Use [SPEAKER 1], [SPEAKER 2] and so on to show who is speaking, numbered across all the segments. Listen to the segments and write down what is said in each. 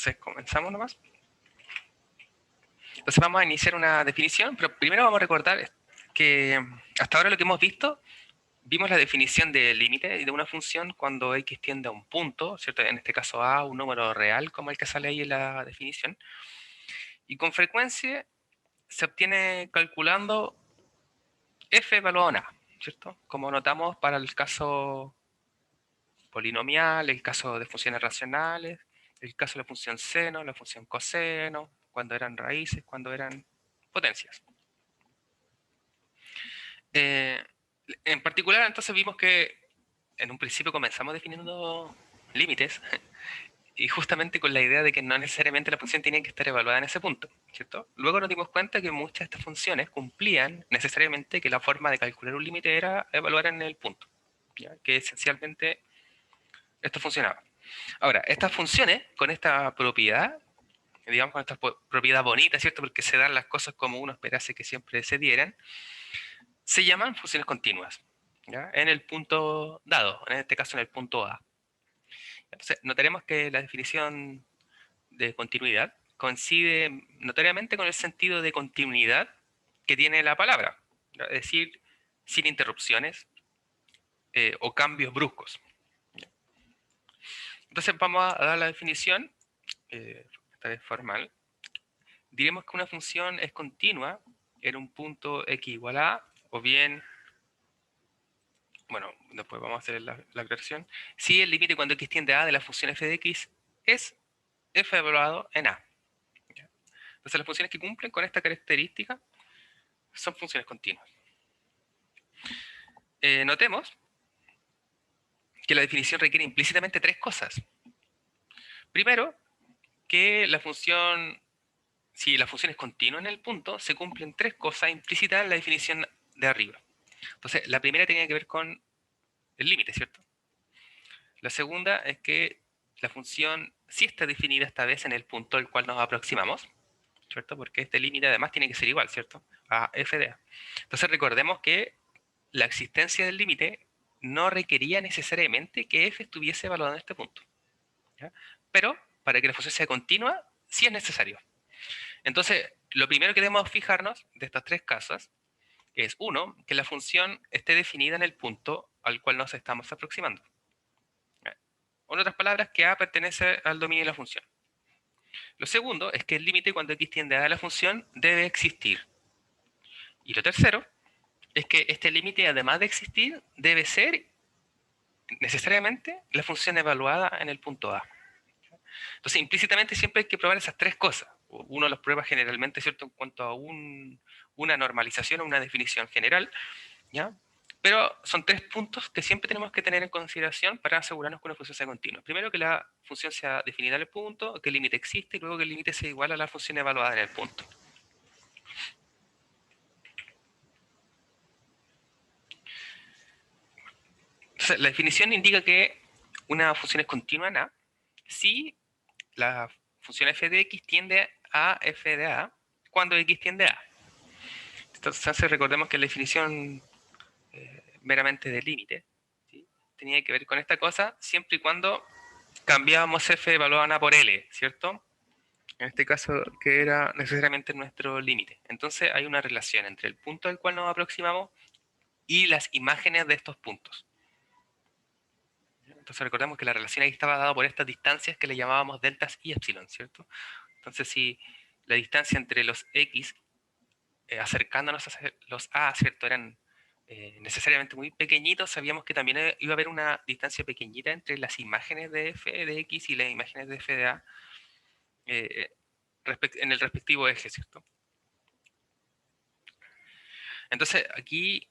[SPEAKER 1] Entonces comenzamos nomás. Entonces vamos a iniciar una definición, pero primero vamos a recordar que hasta ahora lo que hemos visto, vimos la definición de límite de una función cuando x tiende a un punto, ¿cierto? En este caso a un número real como el que sale ahí en la definición. Y con frecuencia se obtiene calculando f evaluado en a, ¿cierto? Como notamos para el caso polinomial, el caso de funciones racionales, el caso de la función seno, la función coseno, cuando eran raíces, cuando eran potencias. En particular, entonces vimos que en un principio comenzamos definiendo límites y justamente con la idea de que no necesariamente la función tenía que estar evaluada en ese punto, ¿cierto? Luego nos dimos cuenta que muchas de estas funciones cumplían necesariamente que la forma de calcular un límite era evaluar en el punto, ¿ya? Que esencialmente esto funcionaba. Ahora, estas funciones con esta propiedad, digamos con esta propiedad bonita, ¿cierto? Porque se dan las cosas como uno esperase que siempre se dieran, se llaman funciones continuas, ¿ya? En el punto dado, en este caso en el punto A. Entonces, notaremos que la definición de continuidad coincide notoriamente con el sentido de continuidad que tiene la palabra, ¿ya? Es decir, sin interrupciones o cambios bruscos. ¿Ya? Entonces, vamos a dar la definición, esta vez formal. Diremos que una función es continua en un punto x igual a, o bien, bueno, después vamos a hacer la aclaración, si el límite cuando x tiende a de la función f de x es f evaluado en a. ¿Ya? Entonces las funciones que cumplen con esta característica son funciones continuas. Notemos que la definición requiere implícitamente tres cosas. Primero, que la función, si la función es continua en el punto, se cumplen tres cosas implícitas en la definición de arriba. Entonces, la primera tenía que ver con el límite, ¿cierto? La segunda es que la función sí está definida esta vez en el punto al cual nos aproximamos, ¿cierto? Porque este límite además tiene que ser igual, ¿cierto? A f de a. Entonces recordemos que la existencia del límite no requería necesariamente que f estuviese evaluado en este punto, ¿ya? Pero para que la función sea continua, sí es necesario. Entonces, lo primero que debemos fijarnos de estas tres casos es, uno, que la función esté definida en el punto al cual nos estamos aproximando. O en otras palabras, que a pertenece al dominio de la función. Lo segundo es que el límite cuando x tiende a la función debe existir. Y lo tercero es que este límite, además de existir, debe ser necesariamente la función evaluada en el punto A. Entonces, implícitamente siempre hay que probar esas tres cosas. Uno las prueba generalmente, ¿cierto?, en cuanto a una normalización o una definición general, ¿ya? Pero son tres puntos que siempre tenemos que tener en consideración para asegurarnos que una función sea continua. Primero, que la función sea definida en el punto, que el límite existe, y luego que el límite sea igual a la función evaluada en el punto. Entonces, la definición indica que una función es continua en A si la función f de x tiende a f de a cuando x tiende a. Entonces recordemos que la definición meramente de límite, ¿sí?, tenía que ver con esta cosa siempre y cuando cambiábamos f evaluado en a por l, ¿cierto? En este caso, que era necesariamente nuestro límite. Entonces hay una relación entre el punto al cual nos aproximamos y las imágenes de estos puntos. Entonces recordemos que la relación ahí estaba dada por estas distancias que le llamábamos deltas y epsilon, ¿cierto? Entonces si la distancia entre los x acercándonos a los a, ¿cierto?, eran necesariamente muy pequeñitos, sabíamos que también iba a haber una distancia pequeñita entre las imágenes de f de x y las imágenes de f de a eh, en el respectivo eje, ¿cierto? Entonces aquí,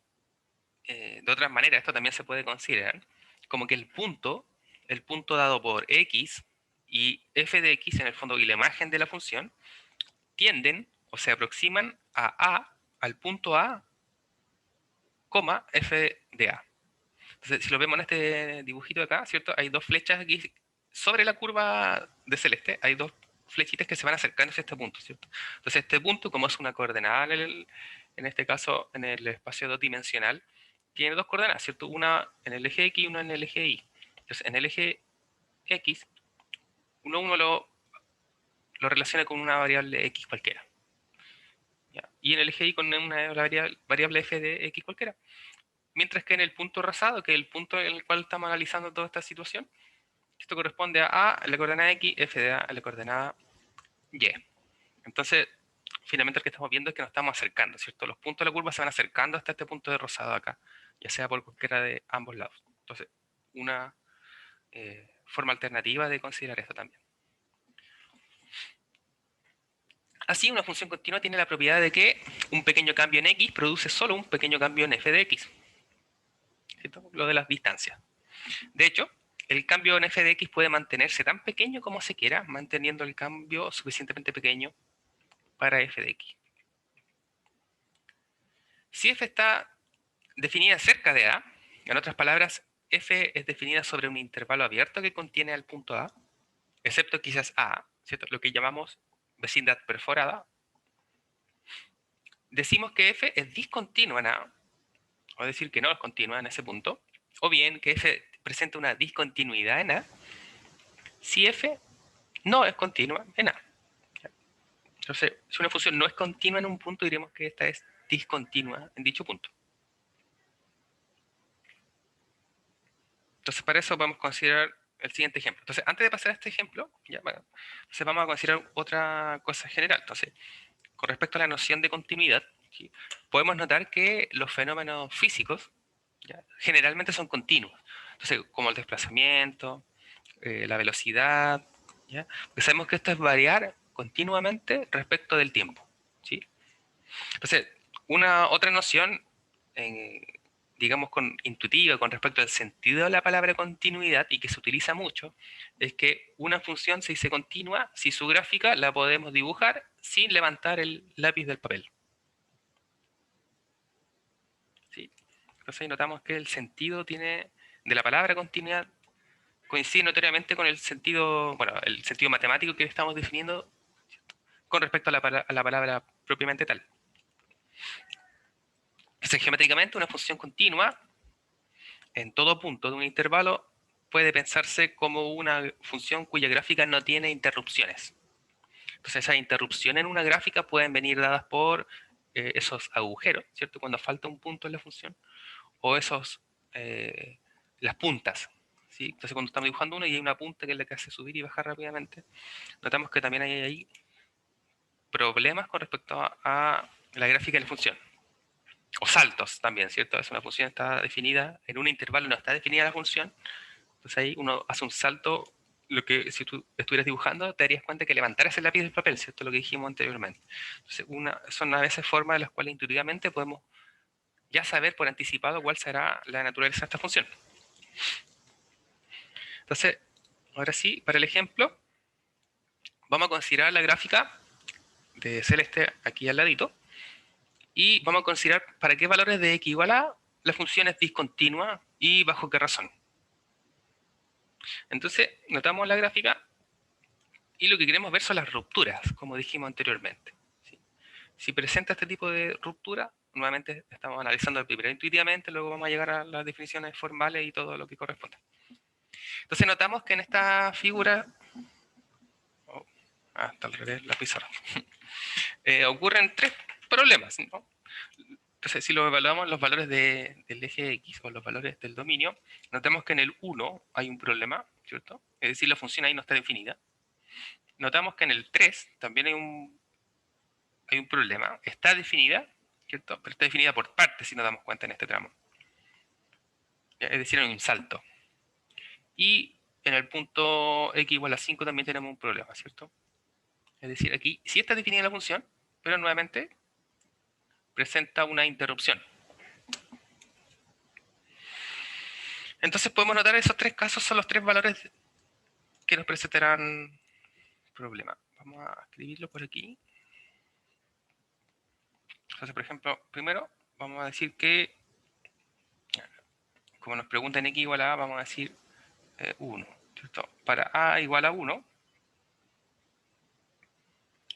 [SPEAKER 1] de otras maneras, esto también se puede considerar como que el punto dado por x y f de x en el fondo y la imagen de la función tienden o se aproximan a al punto a, f de a. Entonces, si lo vemos en este dibujito de acá, ¿cierto? Hay dos flechas aquí sobre la curva de celeste, hay dos flechitas que se van acercando hacia este punto, ¿cierto? Entonces, este punto, como es una coordenada en este caso en el espacio dos-dimensional, tiene dos coordenadas, ¿cierto? Una en el eje X y una en el eje Y. Entonces, en el eje X, uno lo lo relaciona con una variable x cualquiera. ¿Ya? Y en el eje y con una variable f de x cualquiera. Mientras que en el punto rasado, que es el punto en el cual estamos analizando toda esta situación, esto corresponde a A en la coordenada X, F de A en la coordenada Y. Entonces, finalmente lo que estamos viendo es que nos estamos acercando, ¿cierto? Los puntos de la curva se van acercando hasta este punto de rosado acá, ya sea por cualquiera de ambos lados. Entonces, una forma alternativa de considerar esto también. Así, una función continua tiene la propiedad de que un pequeño cambio en X produce solo un pequeño cambio en f de X. ¿Cierto? Lo de las distancias. De hecho, el cambio en f de x puede mantenerse tan pequeño como se quiera, manteniendo el cambio suficientemente pequeño para f de x. Si f está definida cerca de a, en otras palabras, f es definida sobre un intervalo abierto que contiene al punto a, excepto quizás a, ¿cierto? Lo que llamamos vecindad perforada, decimos que f es discontinua en a, o decir que no es continua en ese punto, o bien que f presenta una discontinuidad en a, si f no es continua en a. Entonces, si una función no es continua en un punto, diremos que esta es discontinua en dicho punto. Entonces, para eso podemos considerar el siguiente ejemplo. Entonces, antes de pasar a este ejemplo, entonces vamos a considerar otra cosa general. Entonces, con respecto a la noción de continuidad, ¿sí? Podemos notar que los fenómenos físicos, ¿ya? Generalmente son continuos. Entonces, como el desplazamiento, la velocidad, ¿ya? Porque sabemos que esto es variar continuamente respecto del tiempo, ¿sí? Entonces, una otra noción, digamos, intuitiva con respecto al sentido de la palabra continuidad y que se utiliza mucho, es que una función se dice continua si su gráfica la podemos dibujar sin levantar el lápiz del papel. ¿Sí? Entonces ahí notamos que el sentido de la palabra continuidad coincide notoriamente con el sentido, bueno, el sentido matemático que estamos definiendo con respecto a la palabra propiamente tal. Entonces, geométricamente, una función continua en todo punto de un intervalo puede pensarse como una función cuya gráfica no tiene interrupciones. Entonces, esas interrupciones en una gráfica pueden venir dadas por esos agujeros, ¿cierto? Cuando falta un punto en la función, o las puntas, ¿sí? Entonces, cuando estamos dibujando uno y hay una punta que es la que hace subir y bajar rápidamente, notamos que también hay ahí problemas con respecto a la gráfica de la función. O saltos también, ¿cierto? Es una función está definida en un intervalo, no está definida la función. Entonces ahí uno hace un salto, lo que si tú estuvieras dibujando te darías cuenta que levantaras el lápiz del papel, ¿cierto? Lo que dijimos anteriormente. Entonces son a veces formas de las cuales intuitivamente podemos ya saber por anticipado cuál será la naturaleza de esta función. Entonces, ahora sí, para el ejemplo, vamos a considerar la gráfica de celeste aquí al ladito y vamos a considerar para qué valores de x igual a la función es discontinua y bajo qué razón. Entonces, notamos la gráfica y lo que queremos ver son las rupturas, como dijimos anteriormente. ¿Sí? Si presenta este tipo de ruptura, nuevamente estamos analizando primero intuitivamente, luego vamos a llegar a las definiciones formales y todo lo que corresponde. Entonces notamos que en esta figura, está al revés la pizarra, ocurren tres problemas, ¿no? Entonces, si lo evaluamos los valores del eje X o los valores del dominio, notamos que en el 1 hay un problema, ¿cierto? Es decir, la función ahí no está definida. Notamos que en el 3 también hay un problema. Está definida, ¿cierto? Pero está definida por partes, si nos damos cuenta en este tramo. Es decir, hay un salto. Y en el punto x igual a 5 también tenemos un problema, ¿cierto? Es decir, aquí sí está definida la función, pero nuevamente presenta una interrupción. Entonces podemos notar esos tres casos son los tres valores que nos presentarán problema. Vamos a escribirlo por aquí. Entonces, por ejemplo, primero vamos a decir que, como nos preguntan x igual a, vamos a decir 1. ¿Cierto? Para a igual a 1,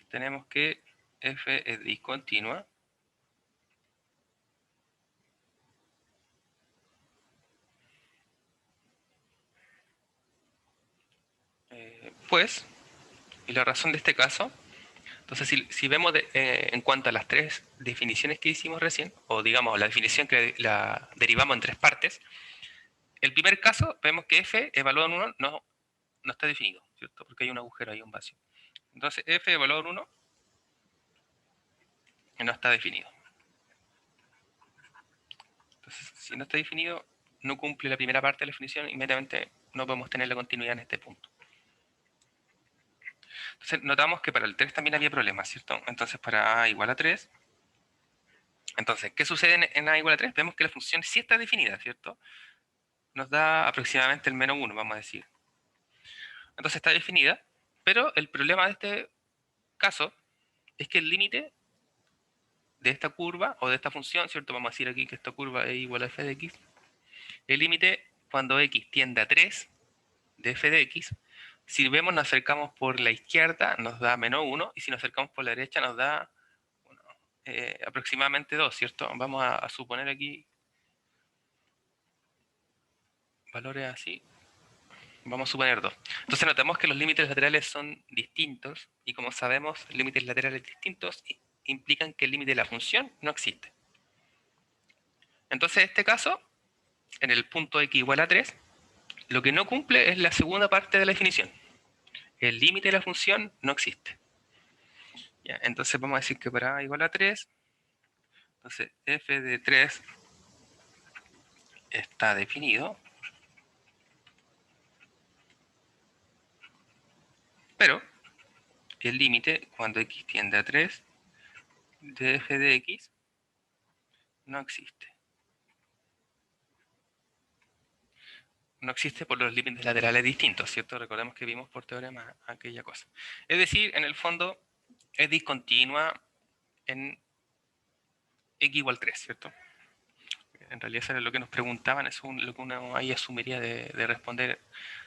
[SPEAKER 1] tenemos que f es discontinua. Pues Y la razón de este caso, entonces si vemos en cuanto a las tres definiciones que hicimos recién, o digamos la definición que la derivamos en tres partes, el primer caso vemos que f evaluado en 1 no está definido, ¿cierto? Porque hay un agujero ahí, un vacío. Entonces f evaluado en 1 no está definido. Entonces, si no está definido, no cumple la primera parte de la definición, inmediatamente no podemos tener la continuidad en este punto. Entonces, notamos que para el 3 también había problemas, ¿cierto? Entonces, para a igual a 3, entonces, ¿qué sucede en a igual a 3? Vemos que la función sí está definida, ¿cierto? Nos da aproximadamente el menos 1, vamos a decir. Entonces está definida, pero el problema de este caso es que el límite de esta curva o de esta función, ¿cierto? Vamos a decir aquí que esta curva es igual a f de x. El límite cuando x tiende a 3 de f de x, si vemos nos acercamos por la izquierda nos da menos 1 y si nos acercamos por la derecha nos da bueno, aproximadamente 2, ¿cierto? Vamos a suponer aquí valores así. Vamos a suponer 2. Entonces notamos que los límites laterales son distintos y como sabemos, límites laterales distintos implican que el límite de la función no existe. Entonces en este caso, en el punto x igual a 3, lo que no cumple es la segunda parte de la definición. El límite de la función no existe. Ya, entonces vamos a decir que para a igual a 3, entonces f de 3 está definido, pero el límite cuando x tiende a 3 de f de x no existe. No existe por los límites laterales distintos, ¿cierto? Recordemos que vimos por teorema aquella cosa. Es decir, en el fondo es discontinua en x igual 3, ¿cierto? En realidad eso era lo que nos preguntaban, eso es lo que uno ahí asumiría de responder.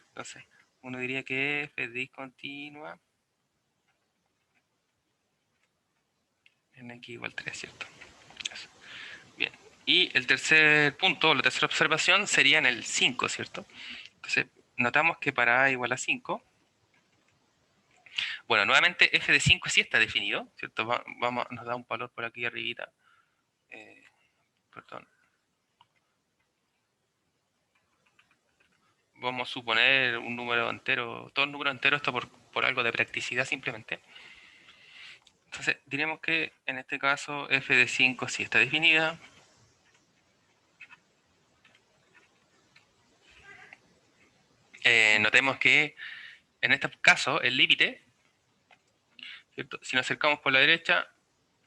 [SPEAKER 1] Entonces, uno diría que f es discontinua en x igual 3, ¿cierto? Eso. Bien. Y el tercer punto, la tercera observación, sería en el 5, ¿cierto? Entonces, notamos que para a igual a 5, bueno, nuevamente f de 5 sí está definido, ¿cierto? Nos da un valor por aquí arribita. Perdón. Vamos a suponer un número entero, todo el número entero, esto por algo de practicidad simplemente. Entonces, diremos que en este caso f de 5 sí está definida. Notemos que en este caso el límite, ¿cierto? Si nos acercamos por la derecha,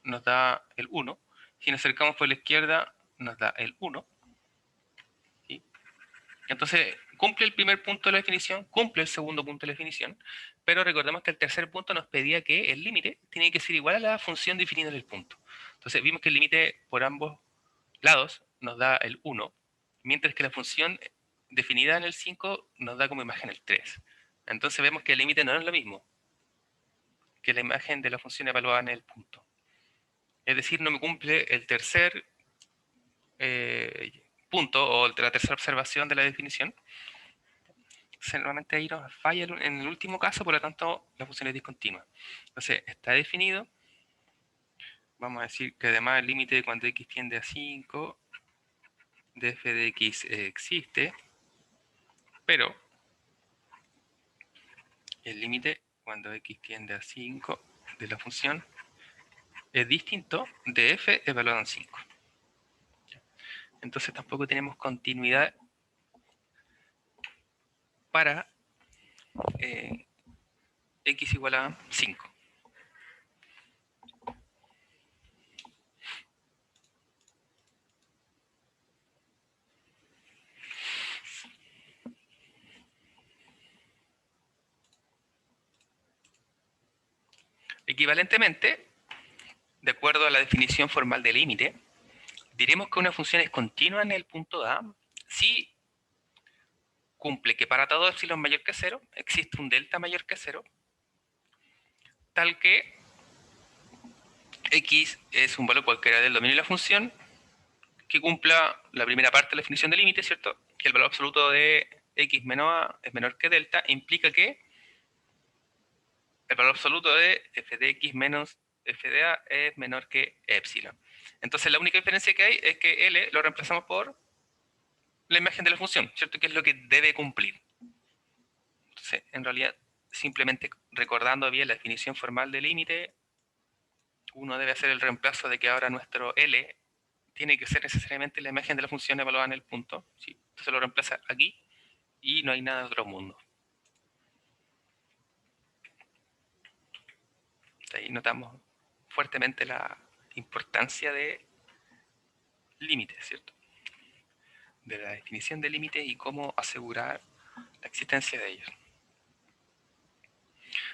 [SPEAKER 1] nos da el 1. Si nos acercamos por la izquierda, nos da el 1. ¿Sí? Entonces, cumple el primer punto de la definición, cumple el segundo punto de la definición, pero recordemos que el tercer punto nos pedía que el límite tiene que ser igual a la función definida en el punto. Entonces, vimos que el límite por ambos lados nos da el 1, mientras que la función definida en el 5 nos da como imagen el 3. Entonces vemos que el límite no es lo mismo que la imagen de la función evaluada en el punto. Es decir, no me cumple el tercer punto o la tercera observación de la definición. Normalmente ahí nos falla en el último caso, por lo tanto la función es discontinua. Entonces está definido. Vamos a decir que además el límite cuando x tiende a 5 de f de x existe, pero el límite cuando x tiende a 5 de la función es distinto de f evaluado en 5. Entonces tampoco tenemos continuidad para x igual a 5. Equivalentemente, de acuerdo a la definición formal de límite, diremos que una función es continua en el punto A si cumple que para todo epsilon mayor que 0 existe un delta mayor que 0, tal que x es un valor cualquiera del dominio de la función que cumpla la primera parte de la definición de límite, ¿cierto? Que el valor absoluto de x menos a es menor que delta, implica que el valor absoluto de f de x menos f de a es menor que epsilon. Entonces la única diferencia que hay es que L lo reemplazamos por la imagen de la función, ¿cierto? Que es lo que debe cumplir. Entonces, en realidad, simplemente recordando bien la definición formal de límite, uno debe hacer el reemplazo de que ahora nuestro L tiene que ser necesariamente la imagen de la función evaluada en el punto, ¿sí? Entonces lo reemplaza aquí y no hay nada de otro mundo. Ahí notamos fuertemente la importancia de límites, ¿cierto? De la definición de límites y cómo asegurar la existencia de ellos.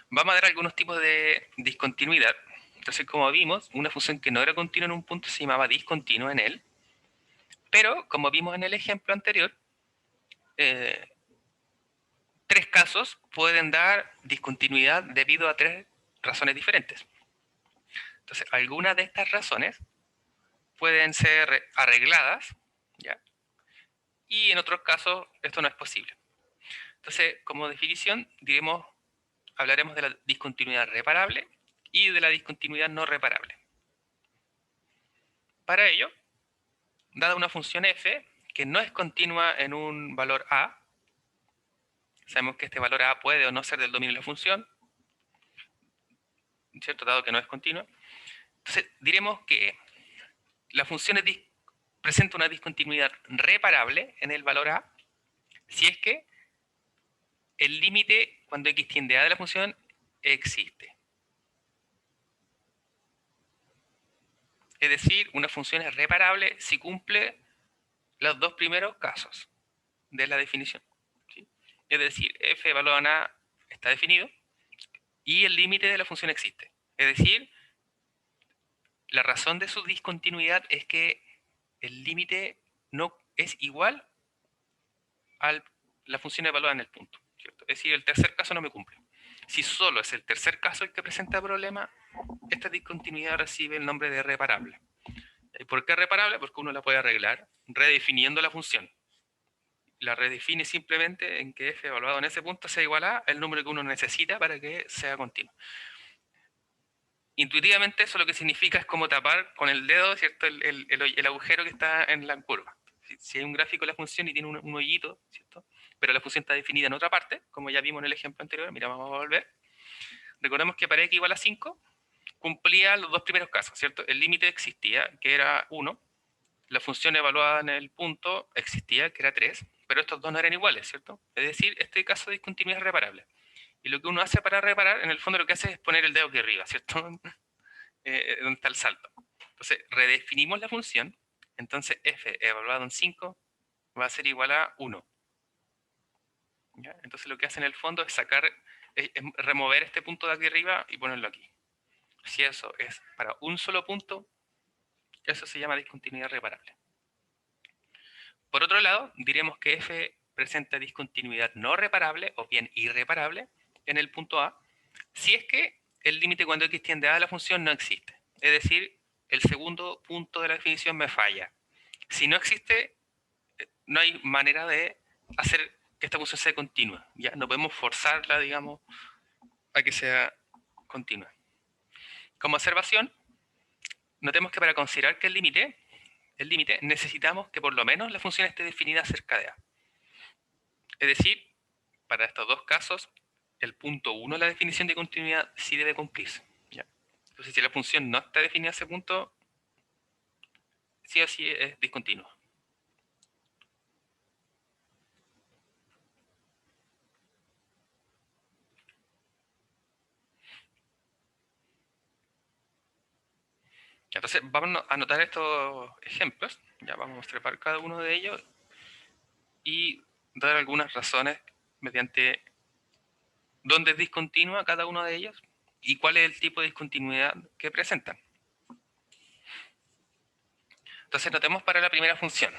[SPEAKER 1] Vamos a ver algunos tipos de discontinuidad. Entonces, como vimos, una función que no era continua en un punto se llamaba discontinua en él, pero como vimos en el ejemplo anterior, tres casos pueden dar discontinuidad debido a tres razones diferentes. Entonces, algunas de estas razones pueden ser arregladas, ¿ya? Y en otros casos esto no es posible. Entonces, como definición, hablaremos de la discontinuidad reparable y de la discontinuidad no reparable. Para ello, dada una función f que no es continua en un valor a, sabemos que este valor a puede o no ser del dominio de la función, ¿cierto? Dado que no es continua. Entonces, diremos que la función presenta una discontinuidad reparable en el valor a si es que el límite cuando x tiende a de la función existe. Es decir, una función es reparable si cumple los dos primeros casos de la definición, ¿sí? Es decir, f evaluado en a está definido y el límite de la función existe. Es decir, la razón de su discontinuidad es que el límite no es igual a la función evaluada en el punto, ¿cierto? Es decir, el tercer caso no me cumple. Si solo es el tercer caso el que presenta problema, esta discontinuidad recibe el nombre de reparable. ¿Y por qué reparable? Porque uno la puede arreglar redefiniendo la función. La redefine simplemente en que f evaluado en ese punto sea igual a el número que uno necesita para que sea continuo. Intuitivamente eso lo que significa es como tapar con el dedo, ¿cierto? El agujero que está en la curva. Si hay un gráfico de la función y tiene un hoyito, ¿cierto? Pero la función está definida en otra parte, como ya vimos en el ejemplo anterior, mira, vamos a volver. Recordemos que para x igual a 5 cumplía los dos primeros casos, ¿cierto? El límite existía, que era 1, la función evaluada en el punto existía, que era 3, pero estos dos no eran iguales, ¿cierto? Es decir, este caso de discontinuidad es reparable. Y lo que uno hace para reparar, en el fondo lo que hace es poner el dedo aquí arriba, ¿cierto? Donde está el salto. Entonces, redefinimos la función. Entonces, f evaluado en 5 va a ser igual a 1. ¿Ya? Entonces, lo que hace en el fondo es es remover este punto de aquí arriba y ponerlo aquí. Si eso es para un solo punto, eso se llama discontinuidad reparable. Por otro lado, diremos que f presenta discontinuidad no reparable o bien irreparable en el punto A, si es que el límite cuando x tiende a de la función no existe. Es decir, el segundo punto de la definición me falla. Si no existe, no hay manera de hacer que esta función sea continua. Ya no podemos forzarla, digamos, a que sea continua. Como observación, notemos que para considerar que el límite, necesitamos que por lo menos la función esté definida cerca de A. Es decir, para estos dos casos, el punto 1 de la definición de continuidad sí debe cumplirse. ¿Ya? Entonces, si la función no está definida a ese punto, sí o sí es discontinua. Entonces, vamos a anotar estos ejemplos. Ya vamos a observar cada uno de ellos y dar algunas razones mediante dónde es discontinua cada uno de ellos y cuál es el tipo de discontinuidad que presentan. Entonces, notemos para la primera función.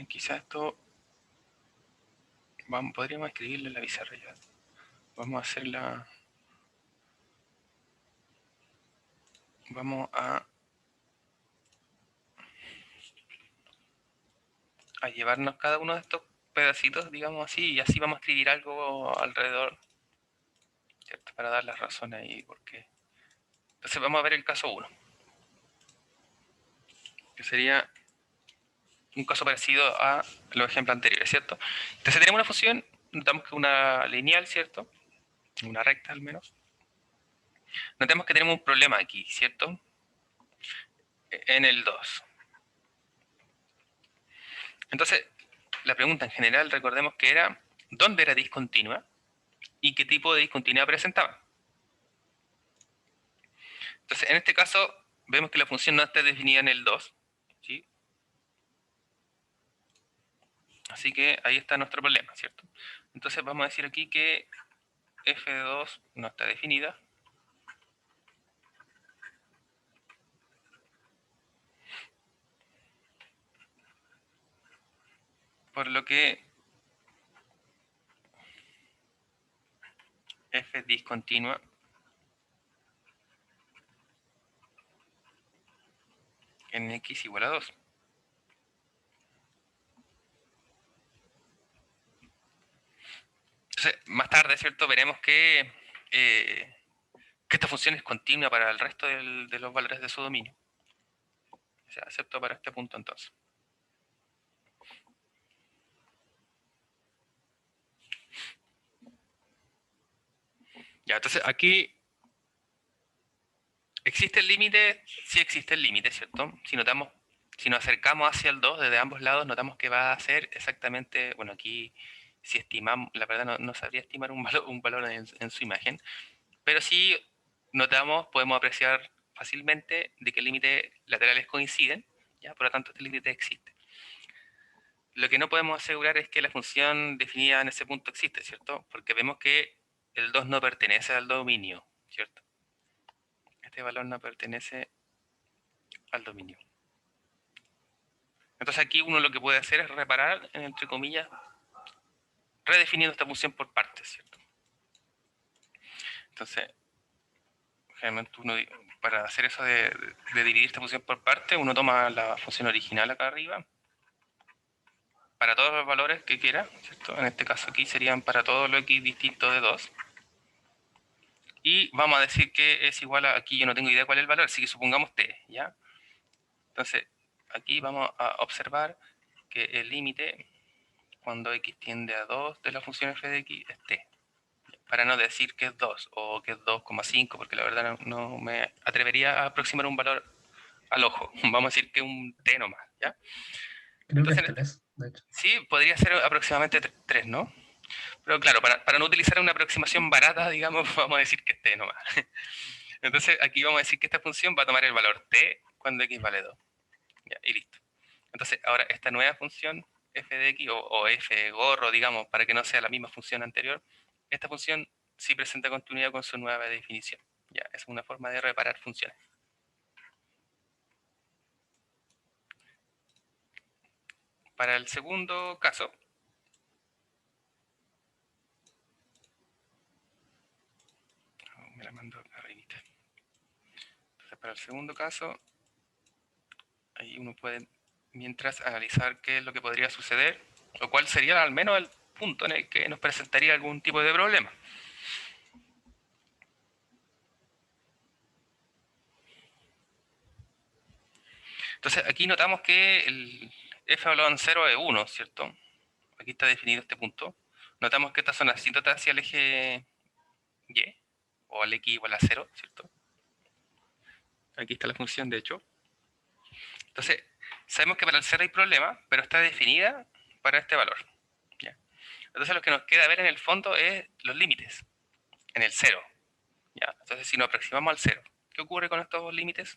[SPEAKER 1] Quizás esto podríamos escribirlo en la pizarra ya. Vamos a hacerla. Vamos a llevarnos cada uno de estos pedacitos, digamos así, y así vamos a escribir algo alrededor para dar las razones ahí. Porque... Entonces vamos a ver el caso 1. Que sería un caso parecido a los ejemplos anteriores, ¿cierto? Entonces tenemos una función, notamos que es una lineal, ¿cierto? Una recta al menos. Notemos que tenemos un problema aquí, ¿cierto? En el 2. Entonces, la pregunta en general, recordemos que era, ¿dónde era discontinua? ¿Y qué tipo de discontinuidad presentaba? Entonces, en este caso, vemos que la función no está definida en el 2, ¿sí? Así que ahí está nuestro problema, ¿cierto? Entonces vamos a decir aquí que f de 2 no está definida. Por lo que f es discontinua en x igual a 2. Entonces, más tarde, ¿cierto? Veremos que esta función es continua para el resto de los valores de su dominio. O sea, excepto para este punto entonces. Ya, entonces aquí ¿existe el límite? Sí existe el límite, ¿cierto? Si nos acercamos hacia el 2 desde ambos lados, notamos que va a ser exactamente, bueno, aquí si estimamos, la verdad no sabría estimar un valor en su imagen, pero si notamos, podemos apreciar fácilmente de que el límite laterales coinciden, ¿ya? Por lo tanto, este límite existe. Lo que no podemos asegurar es que la función definida en ese punto existe, ¿cierto? Porque vemos que el 2 no pertenece al dominio, ¿cierto? Este valor no pertenece al dominio. Entonces aquí uno lo que puede hacer es reparar, entre comillas, redefiniendo esta función por partes, ¿cierto? Entonces, generalmente uno, para hacer eso de dividir esta función por partes, uno toma la función original acá arriba, para todos los valores que quiera, ¿cierto? En este caso aquí serían para todos los x distintos de 2. Y vamos a decir que es igual a, aquí yo no tengo idea cuál es el valor, así que supongamos t, ¿ya? Entonces, aquí vamos a observar que el límite, cuando x tiende a 2 de la función f de x, es t. Para no decir que es 2 o que es 2,5, porque la verdad no me atrevería a aproximar un valor al ojo. Vamos a decir que un t nomás, ¿ya?
[SPEAKER 2] Creo que
[SPEAKER 1] Entonces,
[SPEAKER 2] es 3, de hecho.
[SPEAKER 1] sí, podría ser aproximadamente 3, ¿no? Pero claro, para no utilizar una aproximación barata, digamos, vamos a decir que es t nomás. Entonces, aquí vamos a decir que esta función va a tomar el valor t cuando x vale 2. Ya, y listo. Entonces, ahora esta nueva función f de x o f gorro, digamos, para que no sea la misma función anterior, esta función sí presenta continuidad con su nueva definición. Ya, es una forma de reparar funciones. Para el segundo caso, me la mando arribita. Entonces, para el segundo caso, ahí uno puede, mientras, analizar qué es lo que podría suceder, o cuál sería al menos el punto en el que nos presentaría algún tipo de problema. Entonces, aquí notamos que el f valorado en 0 es 1, ¿cierto? Aquí está definido este punto. Notamos que estas son asíntotas hacia el eje y, o al x igual a 0, ¿cierto? Aquí está la función, de hecho. Entonces, sabemos que para el 0 hay problema, pero está definida para este valor. ¿Ya? Entonces, lo que nos queda ver en el fondo es los límites, en el 0. ¿Ya? Entonces, si nos aproximamos al 0, ¿qué ocurre con estos límites?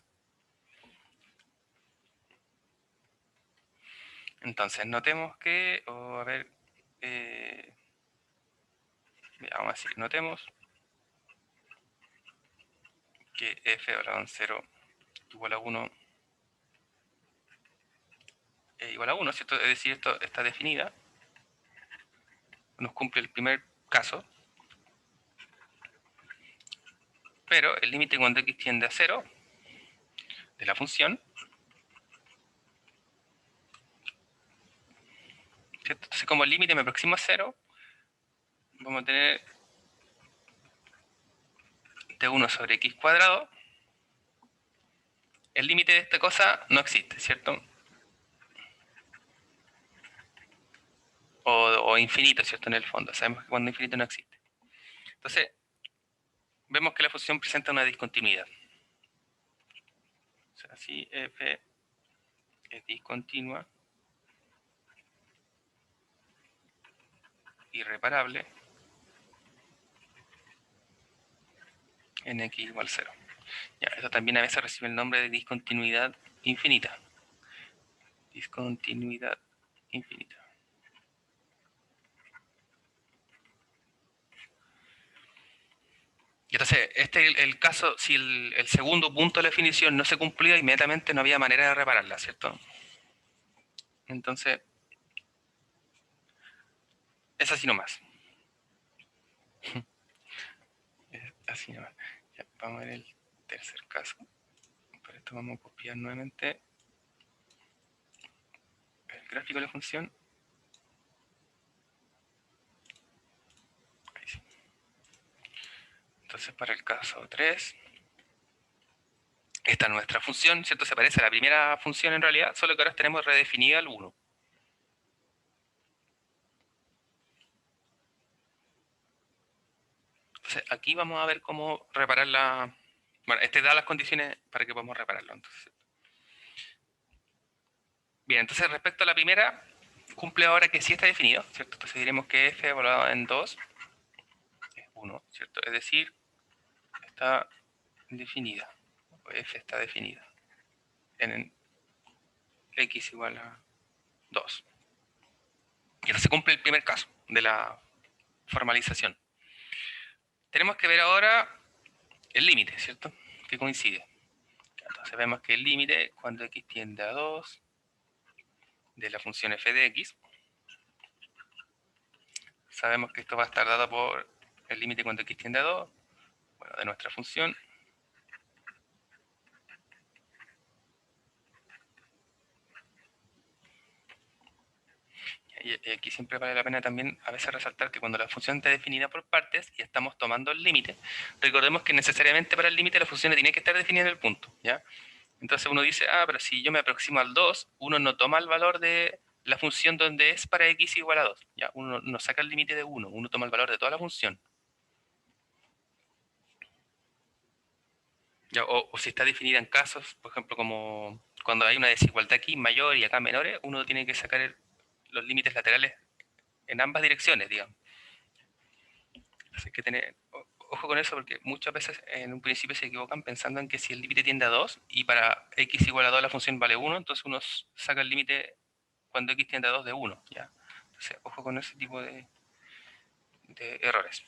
[SPEAKER 1] Entonces, notemos que, a ver, vamos a decir, notemos que f valorado en 0 igual a 1 igual a 1, ¿cierto? Es decir, esto está definida, nos cumple el primer caso, pero el límite cuando x tiende a 0 de la función, ¿cierto? Entonces, como el límite me aproxima a 0, vamos a tener de 1 sobre x cuadrado, el límite de esta cosa no existe, ¿cierto? O infinito, ¿cierto? En el fondo, sabemos que cuando infinito no existe. Entonces, vemos que la función presenta una discontinuidad. O sea, si f es discontinua, irreparable, en x igual 0. Ya, esto también a veces recibe el nombre de discontinuidad infinita. Discontinuidad infinita. Y entonces, este es el caso, si el segundo punto de la definición no se cumplía, inmediatamente no había manera de repararla, ¿cierto? Entonces, es así nomás. Es así nomás. Ya, vamos a ver el tercer caso. Para esto vamos a copiar nuevamente el gráfico de la función. Ahí sí. Entonces, para el caso 3, esta es nuestra función, ¿cierto? Se parece a la primera función en realidad, solo que ahora tenemos redefinida el 1. Entonces, aquí vamos a ver cómo reparar la... Bueno, este da las condiciones para que podamos repararlo. Entonces. Bien, entonces respecto a la primera, cumple ahora que sí está definido, ¿cierto? Entonces diremos que f evaluado en 2 es 1, ¿cierto? Es decir, está definida, o f está definida en x igual a 2. Y entonces se cumple el primer caso de la formalización. Tenemos que ver ahora el límite, ¿cierto? Que coincide. Entonces vemos que el límite, cuando x tiende a 2, de la función f de x, sabemos que esto va a estar dado por el límite cuando x tiende a 2, bueno, de nuestra función. Y aquí siempre vale la pena también a veces resaltar que cuando la función está definida por partes y estamos tomando el límite, recordemos que necesariamente para el límite la función tiene que estar definida en el punto, ¿ya? Entonces uno dice, pero si yo me aproximo al 2, uno no toma el valor de la función donde es para x igual a 2, ¿ya? Uno no saca el límite de 1, uno toma el valor de toda la función. ¿Ya? O si está definida en casos, por ejemplo, como cuando hay una desigualdad aquí mayor y acá menores, uno tiene que sacar los límites laterales en ambas direcciones, digamos. Así que tener ojo con eso porque muchas veces en un principio se equivocan pensando en que si el límite tiende a 2 y para x igual a 2 la función vale 1, entonces uno saca el límite cuando x tiende a 2 de 1, ¿ya? Entonces, ojo con ese tipo de errores.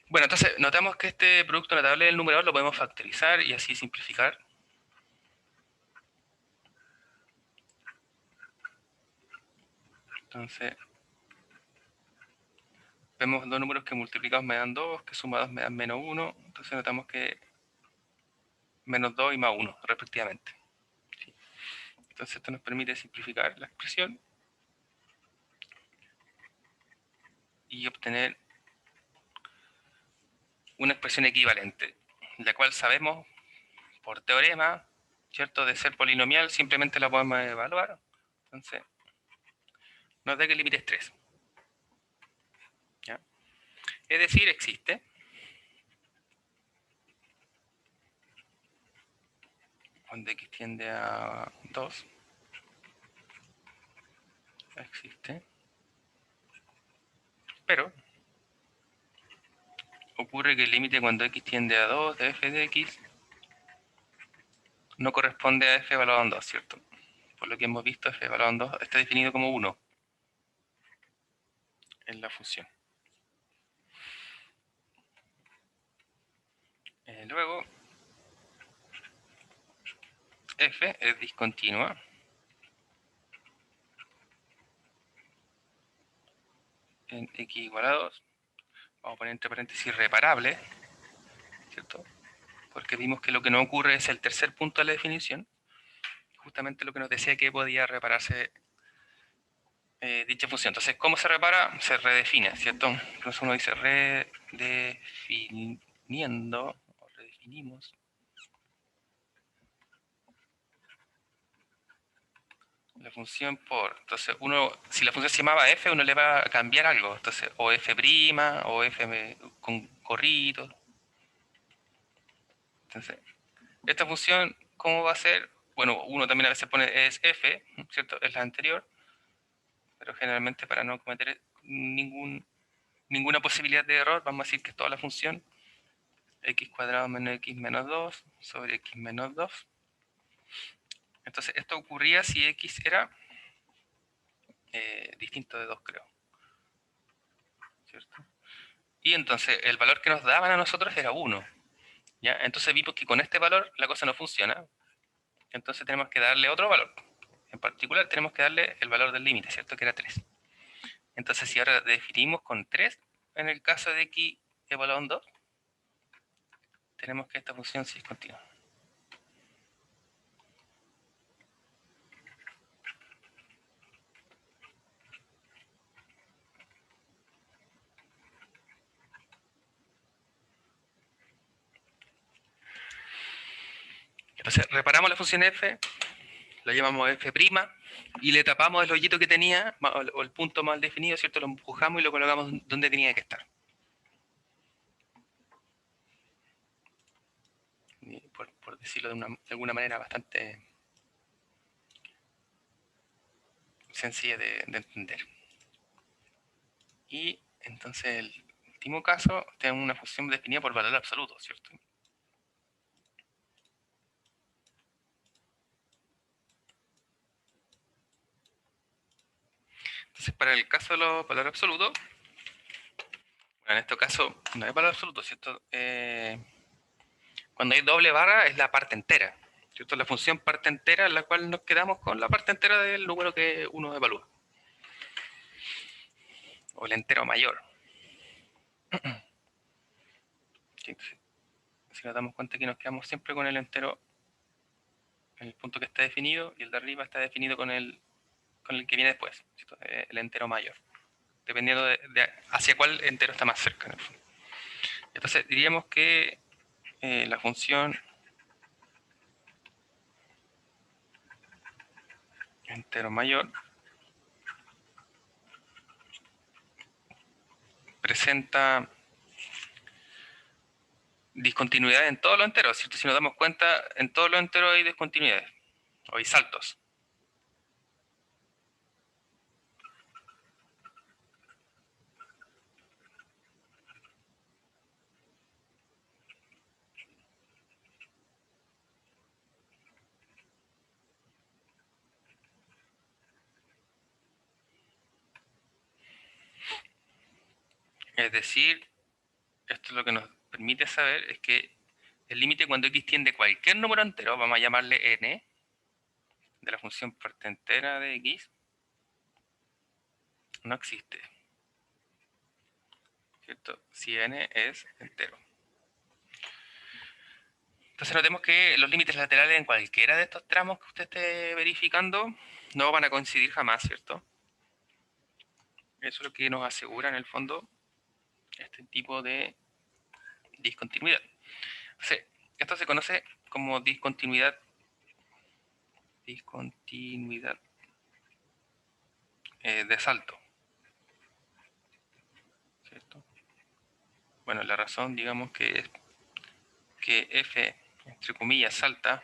[SPEAKER 1] Bueno, entonces notamos que este producto notable del numerador lo podemos factorizar y así simplificar. Entonces, vemos dos números que multiplicados me dan 2, que sumados me dan menos 1. Entonces notamos que menos 2 y más 1, respectivamente. ¿Sí? Entonces esto nos permite simplificar la expresión y obtener una expresión equivalente, la cual sabemos por teorema, ¿cierto? De ser polinomial, simplemente la podemos evaluar. Entonces, nos da que el límite es 3. ¿Ya? Es decir, existe. Cuando x tiende a 2, existe. Pero ocurre que el límite cuando x tiende a 2 de f de x no corresponde a f evaluado en 2, ¿cierto? Por lo que hemos visto, f evaluado en 2 está definido como 1 en la función. Luego, f es discontinua en x igual a 2. Vamos a poner entre paréntesis reparable, ¿cierto? Porque vimos que lo que no ocurre es el tercer punto de la definición, justamente lo que nos decía que podía repararse dicha función. Entonces, ¿cómo se repara? Se redefine, ¿cierto? Entonces uno dice redefiniendo, o redefinimos la función por, entonces uno, si la función se llamaba f, uno le va a cambiar algo, entonces o f' o f con corrido. Entonces, esta función, ¿cómo va a ser? Bueno, uno también a veces pone es f, ¿cierto? Es la anterior, pero generalmente para no cometer ninguna posibilidad de error, vamos a decir que es toda la función x cuadrado menos x menos 2 sobre x menos 2. Entonces, esto ocurría si x era distinto de 2, creo. ¿Cierto? Y entonces, el valor que nos daban a nosotros era 1. ¿Ya? Entonces vimos que con este valor la cosa no funciona. Entonces tenemos que darle otro valor. En particular, tenemos que darle el valor del límite, ¿cierto? Que era 3. Entonces, si ahora definimos con 3, en el caso de x evaluado en 2, tenemos que esta función sí es continua. Entonces, reparamos la función f, la llamamos f' y le tapamos el hoyito que tenía, o el punto mal definido, ¿cierto? Lo empujamos y lo colocamos donde tenía que estar. Por decirlo de alguna manera bastante sencilla de entender. Y entonces el último caso tenemos una función definida por valor absoluto, ¿cierto? Entonces para el caso de los valores absolutos, bueno, en este caso no hay valor absoluto, ¿cierto? Cuando hay doble barra es la parte entera, ¿cierto? La función parte entera en la cual nos quedamos con la parte entera del número que uno evalúa. O el entero mayor. ¿Sí? Si nos damos cuenta que nos quedamos siempre con el entero, el punto que está definido, y el de arriba está definido con el que viene después, ¿cierto? El entero mayor, dependiendo de hacia cuál entero está más cerca. En el fondo. Entonces diríamos que la función entero mayor presenta discontinuidad en todos los enteros, ¿cierto? Si nos damos cuenta, en todos los enteros hay discontinuidades, o hay saltos. Es decir, esto lo que nos permite saber es que el límite cuando x tiende a cualquier número entero, vamos a llamarle n, de la función parte entera de x, no existe, ¿cierto? Si n es entero. Entonces notemos que los límites laterales en cualquiera de estos tramos que usted esté verificando no van a coincidir jamás, ¿cierto? Eso es lo que nos asegura en el fondo este tipo de discontinuidad. Entonces, esto se conoce como discontinuidad de salto, ¿cierto? Bueno, la razón, digamos, que es que f, entre comillas, salta,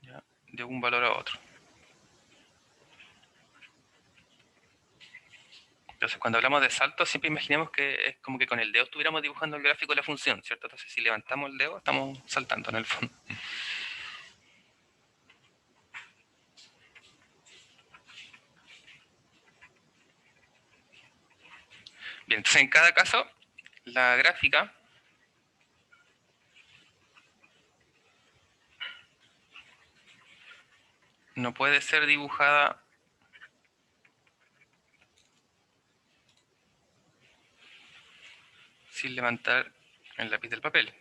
[SPEAKER 1] ¿ya?, de un valor a otro. Entonces, cuando hablamos de salto, siempre imaginemos que es como que con el dedo estuviéramos dibujando el gráfico de la función, ¿cierto? Entonces, si levantamos el dedo, estamos saltando en el fondo. Bien, entonces en cada caso, la gráfica no puede ser dibujada sin levantar el lápiz del papel.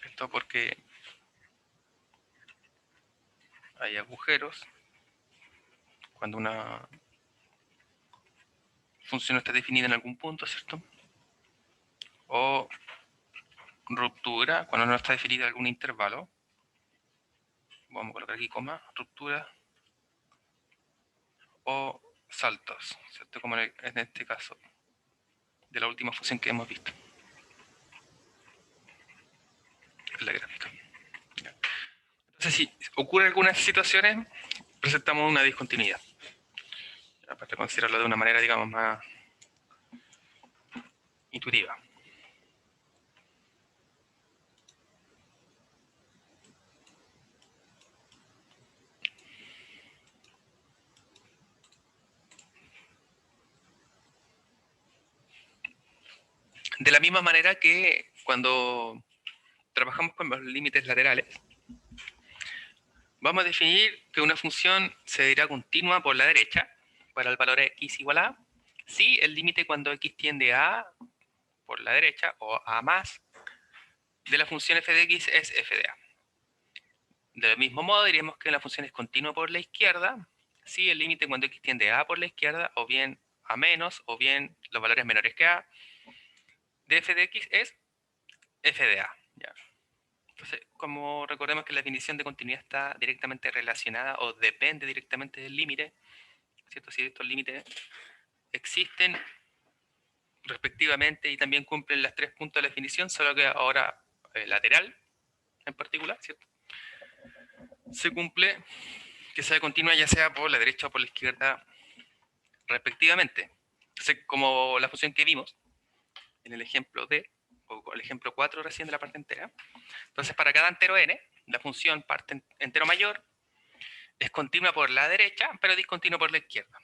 [SPEAKER 1] Esto porque hay agujeros, cuando una función no está definida en algún punto, ¿cierto? O ruptura, cuando no está definido algún intervalo. Vamos a colocar aquí coma, ruptura. O saltos, ¿cierto? Como en este caso de la última función que hemos visto en la gráfica. Entonces, si ocurre algunas situaciones, presentamos una discontinuidad. Para considerarlo de una manera, digamos, más intuitiva. De la misma manera que cuando trabajamos con los límites laterales, vamos a definir que una función se dirá continua por la derecha para el valor x igual a si el límite cuando x tiende a por la derecha o a más de la función f de x es f de a. Del mismo modo diríamos que la función es continua por la izquierda si el límite cuando x tiende a por la izquierda o bien a menos o bien los valores menores que a de f de x es f de a. ¿Ya? Entonces, como recordemos que la definición de continuidad está directamente relacionada o depende directamente del límite, ¿cierto? Si estos límites existen respectivamente y también cumplen las 3 puntos de la definición, solo que ahora lateral en particular, ¿cierto? Se cumple que sea continua ya sea por la derecha o por la izquierda respectivamente. Entonces, como la función que vimos en el ejemplo D, o el ejemplo 4 recién de la parte entera, entonces para cada entero n, la función parte entero mayor es continua por la derecha, pero discontinua por la izquierda.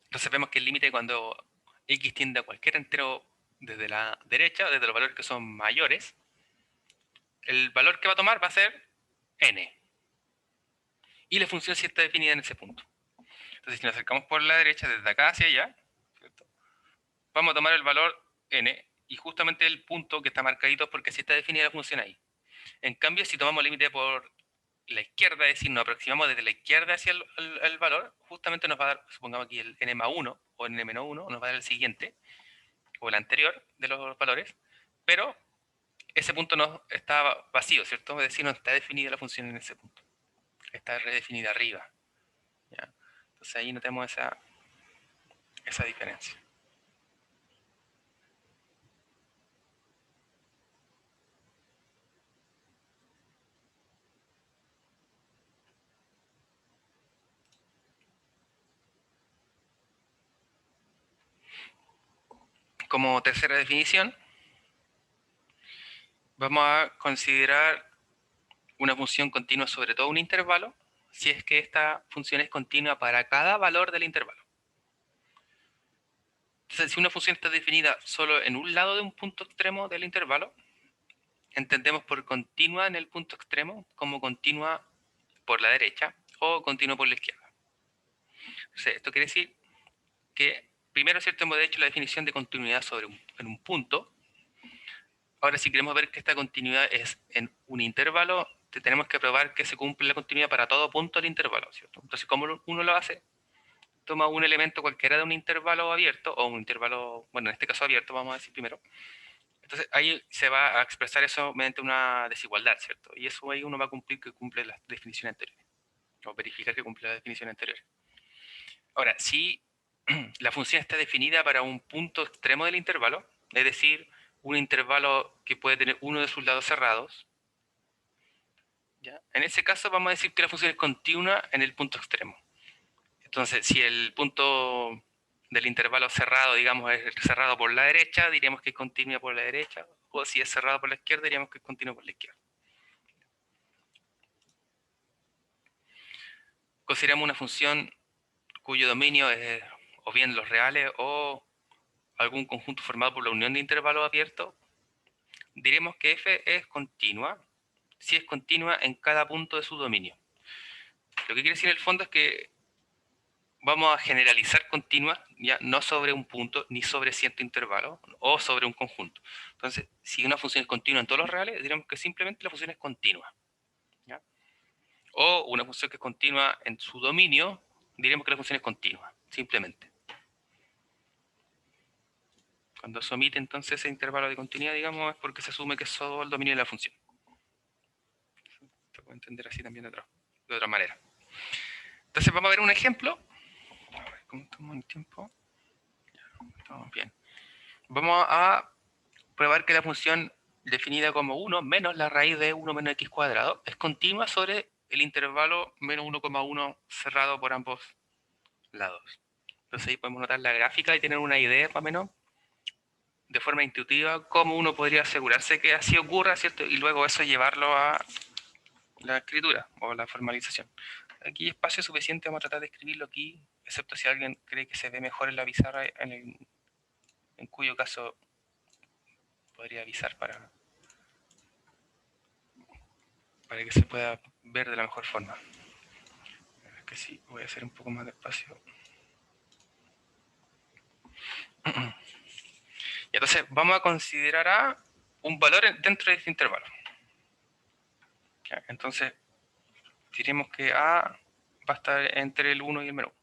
[SPEAKER 1] Entonces vemos que el límite cuando x tiende a cualquier entero desde la derecha, desde los valores que son mayores, el valor que va a tomar va a ser n. Y la función sí está definida en ese punto. Entonces si nos acercamos por la derecha desde acá hacia allá, ¿cierto? Vamos a tomar el valor n y justamente el punto que está marcadito porque sí está definida la función ahí. En cambio, si tomamos el límite por la izquierda, es decir, nos aproximamos desde la izquierda hacia el valor, justamente nos va a dar, supongamos aquí el n más 1 o n menos 1, nos va a dar el siguiente, o el anterior de los valores, pero ese punto no está vacío, ¿cierto? Es decir, no está definida la función en ese punto. Está redefinida arriba. ¿Ya? Entonces ahí notemos esa diferencia. Como tercera definición, vamos a considerar una función continua sobre todo un intervalo, si es que esta función es continua para cada valor del intervalo. Entonces, si una función está definida solo en un lado de un punto extremo del intervalo, entendemos por continua en el punto extremo como continua por la derecha o continua por la izquierda. Entonces, esto quiere decir que primero, ¿cierto? Hemos hecho la definición de continuidad en un punto. Ahora, si queremos ver que esta continuidad es en un intervalo, tenemos que probar que se cumple la continuidad para todo punto del intervalo, ¿cierto? Entonces, ¿cómo uno lo hace? Toma un elemento cualquiera de un intervalo abierto, o un intervalo, bueno, en este caso abierto, vamos a decir primero. Entonces, ahí se va a expresar eso mediante una desigualdad, ¿cierto? Y eso ahí uno va a cumplir que cumple las definiciones anteriores, o verificar que cumple las definiciones anteriores. Ahora, si la función está definida para un punto extremo del intervalo, es decir, un intervalo que puede tener uno de sus lados cerrados, ¿ya? En ese caso vamos a decir que la función es continua en el punto extremo. Entonces, si el punto del intervalo cerrado, digamos, es cerrado por la derecha, diríamos que es continua por la derecha, o si es cerrado por la izquierda, diríamos que es continua por la izquierda. Consideramos una función cuyo dominio es o bien los reales o algún conjunto formado por la unión de intervalos abiertos. Diremos que f es continua si es continua en cada punto de su dominio. Lo que quiere decir en el fondo es que vamos a generalizar continuas, ya no sobre un punto ni sobre cierto intervalo o sobre un conjunto. Entonces, si una función es continua en todos los reales, diremos que simplemente la función es continua. ¿Ya? O una función que es continua en su dominio, diremos que la función es continua, simplemente. Cuando se omite entonces ese intervalo de continuidad, digamos, es porque se asume que es todo el dominio de la función. Se puede entender así también de otra manera. Entonces vamos a ver un ejemplo. A ver, ¿cómo estamos en tiempo? Ya, estamos bien. Vamos a probar que la función definida como 1 menos la raíz de 1 menos x cuadrado es continua sobre el intervalo menos 1,1 cerrado por ambos lados. Entonces ahí podemos notar la gráfica y tener una idea más o menos de forma intuitiva cómo uno podría asegurarse que así ocurra, ¿cierto? Y luego eso llevarlo a la escritura o la formalización. Aquí hay espacio suficiente, vamos a tratar de escribirlo aquí, excepto si alguien cree que se ve mejor en la pizarra, en cuyo caso podría avisar para que se pueda ver de la mejor forma. Es que sí, voy a hacer un poco más despacio. Y entonces vamos a considerar a un valor dentro de este intervalo. ¿Ya? Entonces diremos que A va a estar entre el 1 y el menos 1.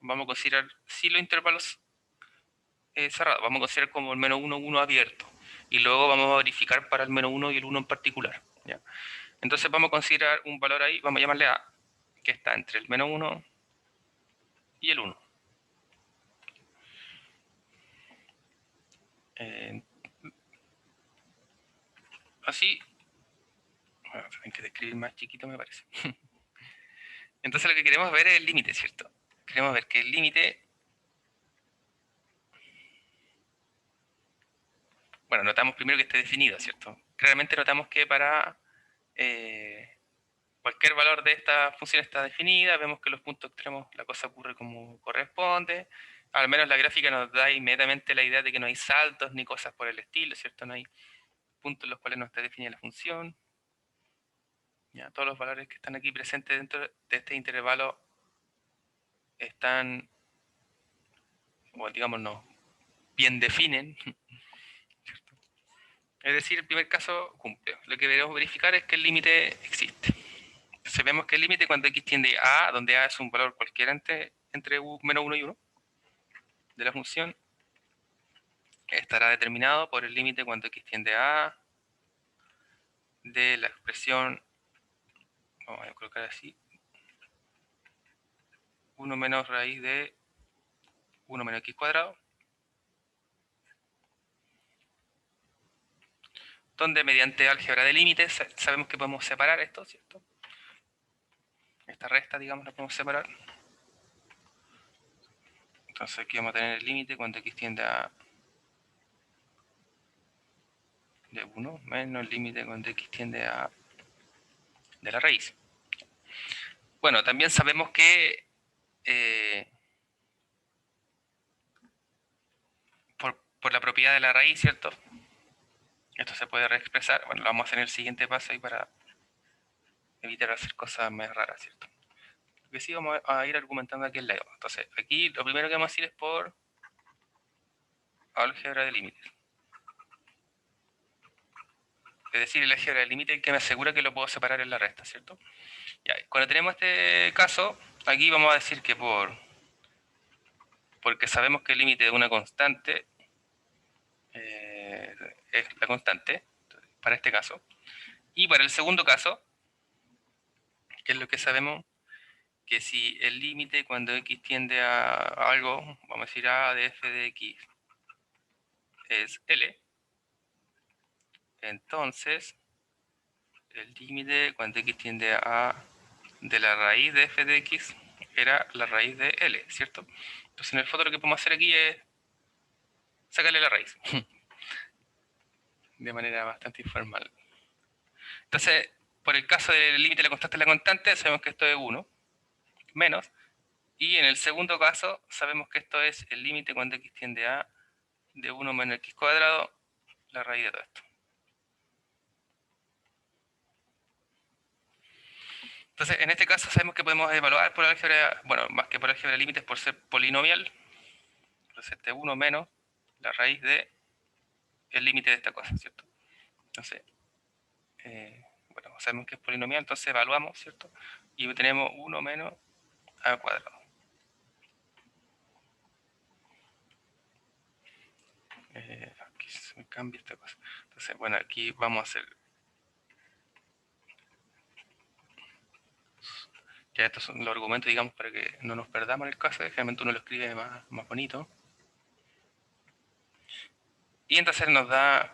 [SPEAKER 1] Vamos a considerar si los intervalos cerrados, vamos a considerar como el menos 1, 1 abierto. Y luego vamos a verificar para el menos 1 y el 1 en particular. ¿Ya? Entonces vamos a considerar un valor ahí, vamos a llamarle A, que está entre el menos 1 y el 1. Así, bueno, tienen que describir más chiquito me parece. Entonces lo que queremos ver es el límite, ¿cierto? Queremos ver que el límite... Bueno, notamos primero que esté definido, ¿cierto? Claramente notamos que para cualquier valor de esta función está definida, vemos que los puntos extremos la cosa ocurre como corresponde, al menos la gráfica nos da inmediatamente la idea de que no hay saltos ni cosas por el estilo, ¿cierto? No hay puntos en los cuales no está definida la función. Ya, todos los valores que están aquí presentes dentro de este intervalo están, o digamos, no, bien definen. Es decir, el primer caso cumple. Lo que debemos verificar es que el límite existe. Entonces vemos que el límite cuando x tiende a A, donde A es un valor cualquiera entre menos 1 y 1 de la función, estará determinado por el límite cuando x tiende a A de la expresión, vamos a colocar así, 1 menos raíz de 1 menos x cuadrado, donde mediante álgebra de límites sabemos que podemos separar esto, ¿cierto? Esta resta, digamos, la podemos separar. Entonces aquí vamos a tener el límite cuando x tiende a de 1 menos el límite cuando x tiende a de la raíz. Bueno, también sabemos que por la propiedad de la raíz, ¿cierto? Esto se puede reexpresar. Bueno, lo vamos a hacer en el siguiente paso ahí para evitar hacer cosas más raras, ¿cierto? Lo que sí vamos a ir argumentando aquí el lado. Entonces, aquí lo primero que vamos a ir es por álgebra de límites. Es decir, el álgebra de límites que me asegura que lo puedo separar en la resta, ¿cierto? Ya, cuando tenemos este caso, aquí vamos a decir que porque sabemos que el límite de una constante es la constante, para este caso. Y para el segundo caso, que es lo que sabemos, que si el límite cuando x tiende a algo, vamos a decir a de f de x es L, entonces el límite cuando x tiende a de la raíz de f de x era la raíz de L, ¿cierto? Entonces en el fondo lo que podemos hacer aquí es sacarle la raíz de manera bastante informal. Entonces, por el caso del límite de la constante en la constante, sabemos que esto es 1 menos, y en el segundo caso sabemos que esto es el límite cuando x tiende a de 1 menos x cuadrado, la raíz de todo esto. Entonces, en este caso sabemos que podemos evaluar por álgebra, bueno, más que por álgebra de límites por ser polinomial. Entonces, este 1 menos la raíz de el límite de esta cosa, ¿cierto? Entonces, bueno, sabemos que es polinomial, entonces evaluamos, ¿cierto? Y tenemos 1 menos a cuadrado. Aquí se me cambia esta cosa. Entonces, bueno, aquí vamos a hacer... Ya estos son los argumentos, digamos, para que no nos perdamos en el caso. Generalmente uno lo escribe más bonito. Y entonces nos da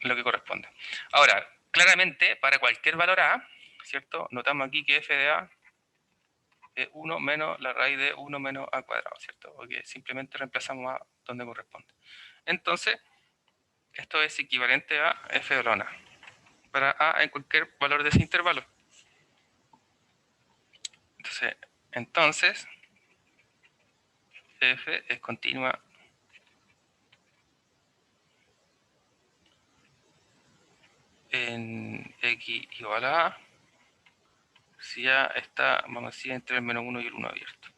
[SPEAKER 1] lo que corresponde. Ahora, claramente, para cualquier valor a, ¿cierto? Notamos aquí que f de a es 1 menos la raíz de 1 menos a cuadrado, ¿cierto? Porque simplemente reemplazamos a donde corresponde. Entonces, esto es equivalente a f de lona para a en cualquier valor de ese intervalo. Entonces f es continua en x igual a a si a está, vamos a decir, entre el menos 1 y el 1 abierto.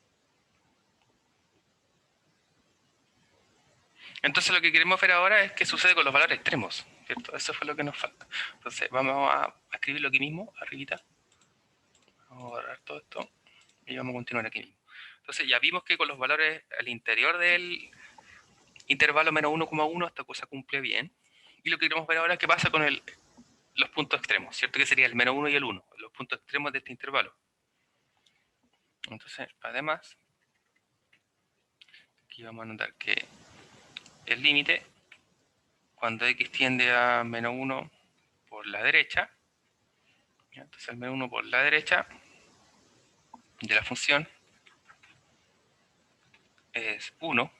[SPEAKER 1] Entonces lo que queremos ver ahora es qué sucede con los valores extremos, ¿cierto? Eso fue lo que nos falta. Entonces vamos a escribirlo aquí mismo, arribita. Vamos a borrar todo esto y vamos a continuar aquí mismo. Entonces ya vimos que con los valores al interior del intervalo menos 1,1 esta cosa cumple bien. Y lo que queremos ver ahora es qué pasa con los puntos extremos, ¿cierto? Que sería el menos 1 y el 1, los puntos extremos de este intervalo. Entonces, además, aquí vamos a notar que el límite, cuando x tiende a menos 1 por la derecha, entonces el menos 1 por la derecha de la función es 1.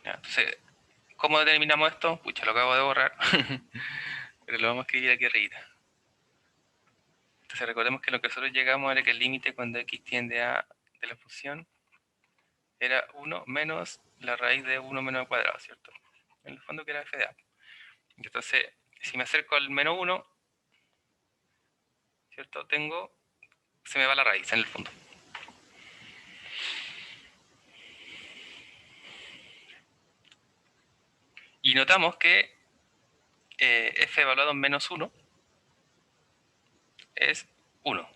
[SPEAKER 1] Entonces, ¿cómo determinamos esto? Pucha, lo acabo de borrar, pero lo vamos a escribir aquí arriba. Entonces recordemos que lo que nosotros llegamos era que el límite cuando x tiende a de la función era 1 menos la raíz de 1 menos al cuadrado, ¿cierto? En el fondo que era f de a. Entonces, si me acerco al menos 1, ¿cierto? Se me va la raíz en el fondo. Y notamos que f evaluado en menos 1 es 1.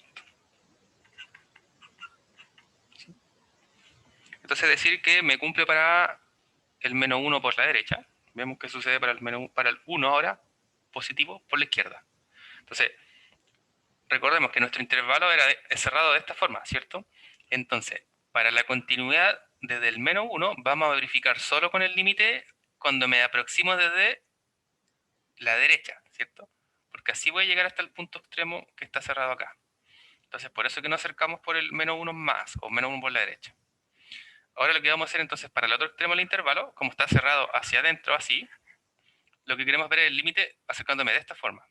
[SPEAKER 1] Entonces decir que me cumple para el menos 1 por la derecha. Vemos que sucede para el 1 ahora, positivo por la izquierda. Entonces, recordemos que nuestro intervalo es cerrado de esta forma, ¿cierto? Entonces, para la continuidad desde el menos 1, vamos a verificar solo con el límite cuando me aproximo desde la derecha, ¿cierto? Porque así voy a llegar hasta el punto extremo que está cerrado acá. Entonces, por eso que nos acercamos por el menos 1 más, o menos 1 por la derecha. Ahora lo que vamos a hacer entonces para el otro extremo del intervalo, como está cerrado hacia adentro así, lo que queremos ver es el límite acercándome de esta forma.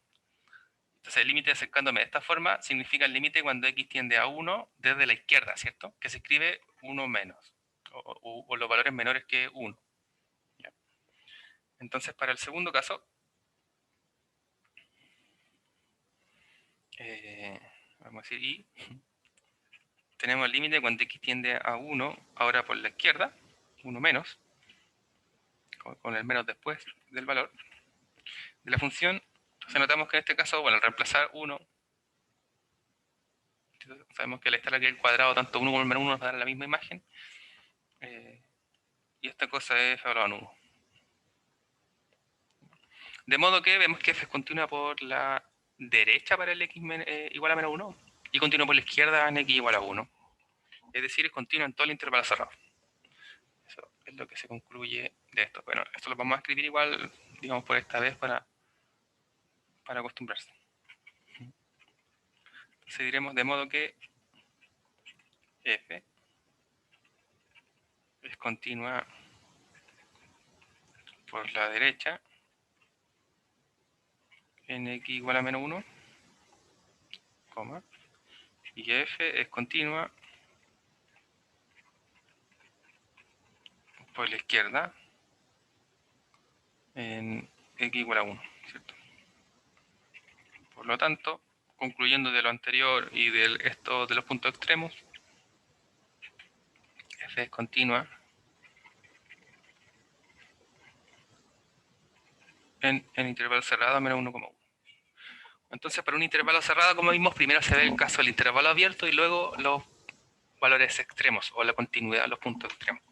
[SPEAKER 1] Entonces el límite acercándome de esta forma significa el límite cuando x tiende a 1 desde la izquierda, ¿cierto? Que se escribe 1 menos, o los valores menores que 1. ¿Ya? Entonces para el segundo caso, vamos a decir y, tenemos el límite cuando x tiende a 1, ahora por la izquierda, 1 menos, con el menos después del valor de la función. Entonces notamos que en este caso, bueno, al reemplazar 1, sabemos que al estar aquí el cuadrado, tanto 1 como el menos 1 nos dan la misma imagen. Y esta cosa es evaluado en 1. De modo que vemos que f es continua por la derecha para el x igual a menos 1 y continua por la izquierda en x igual a 1. Es decir, es continua en todo el intervalo cerrado. Eso es lo que se concluye de esto. Bueno, esto lo vamos a escribir igual, digamos, por esta vez para acostumbrarse. Entonces diremos de modo que f es continua por la derecha en x igual a menos 1, coma, y f es continua por la izquierda en x igual a 1, ¿cierto? Por lo tanto, concluyendo de lo anterior y de esto de los puntos extremos, f es continua en intervalo cerrado menos 1,1. Entonces, para un intervalo cerrado, como vimos, primero se ve el caso del intervalo abierto y luego los valores extremos o la continuidad de los puntos extremos.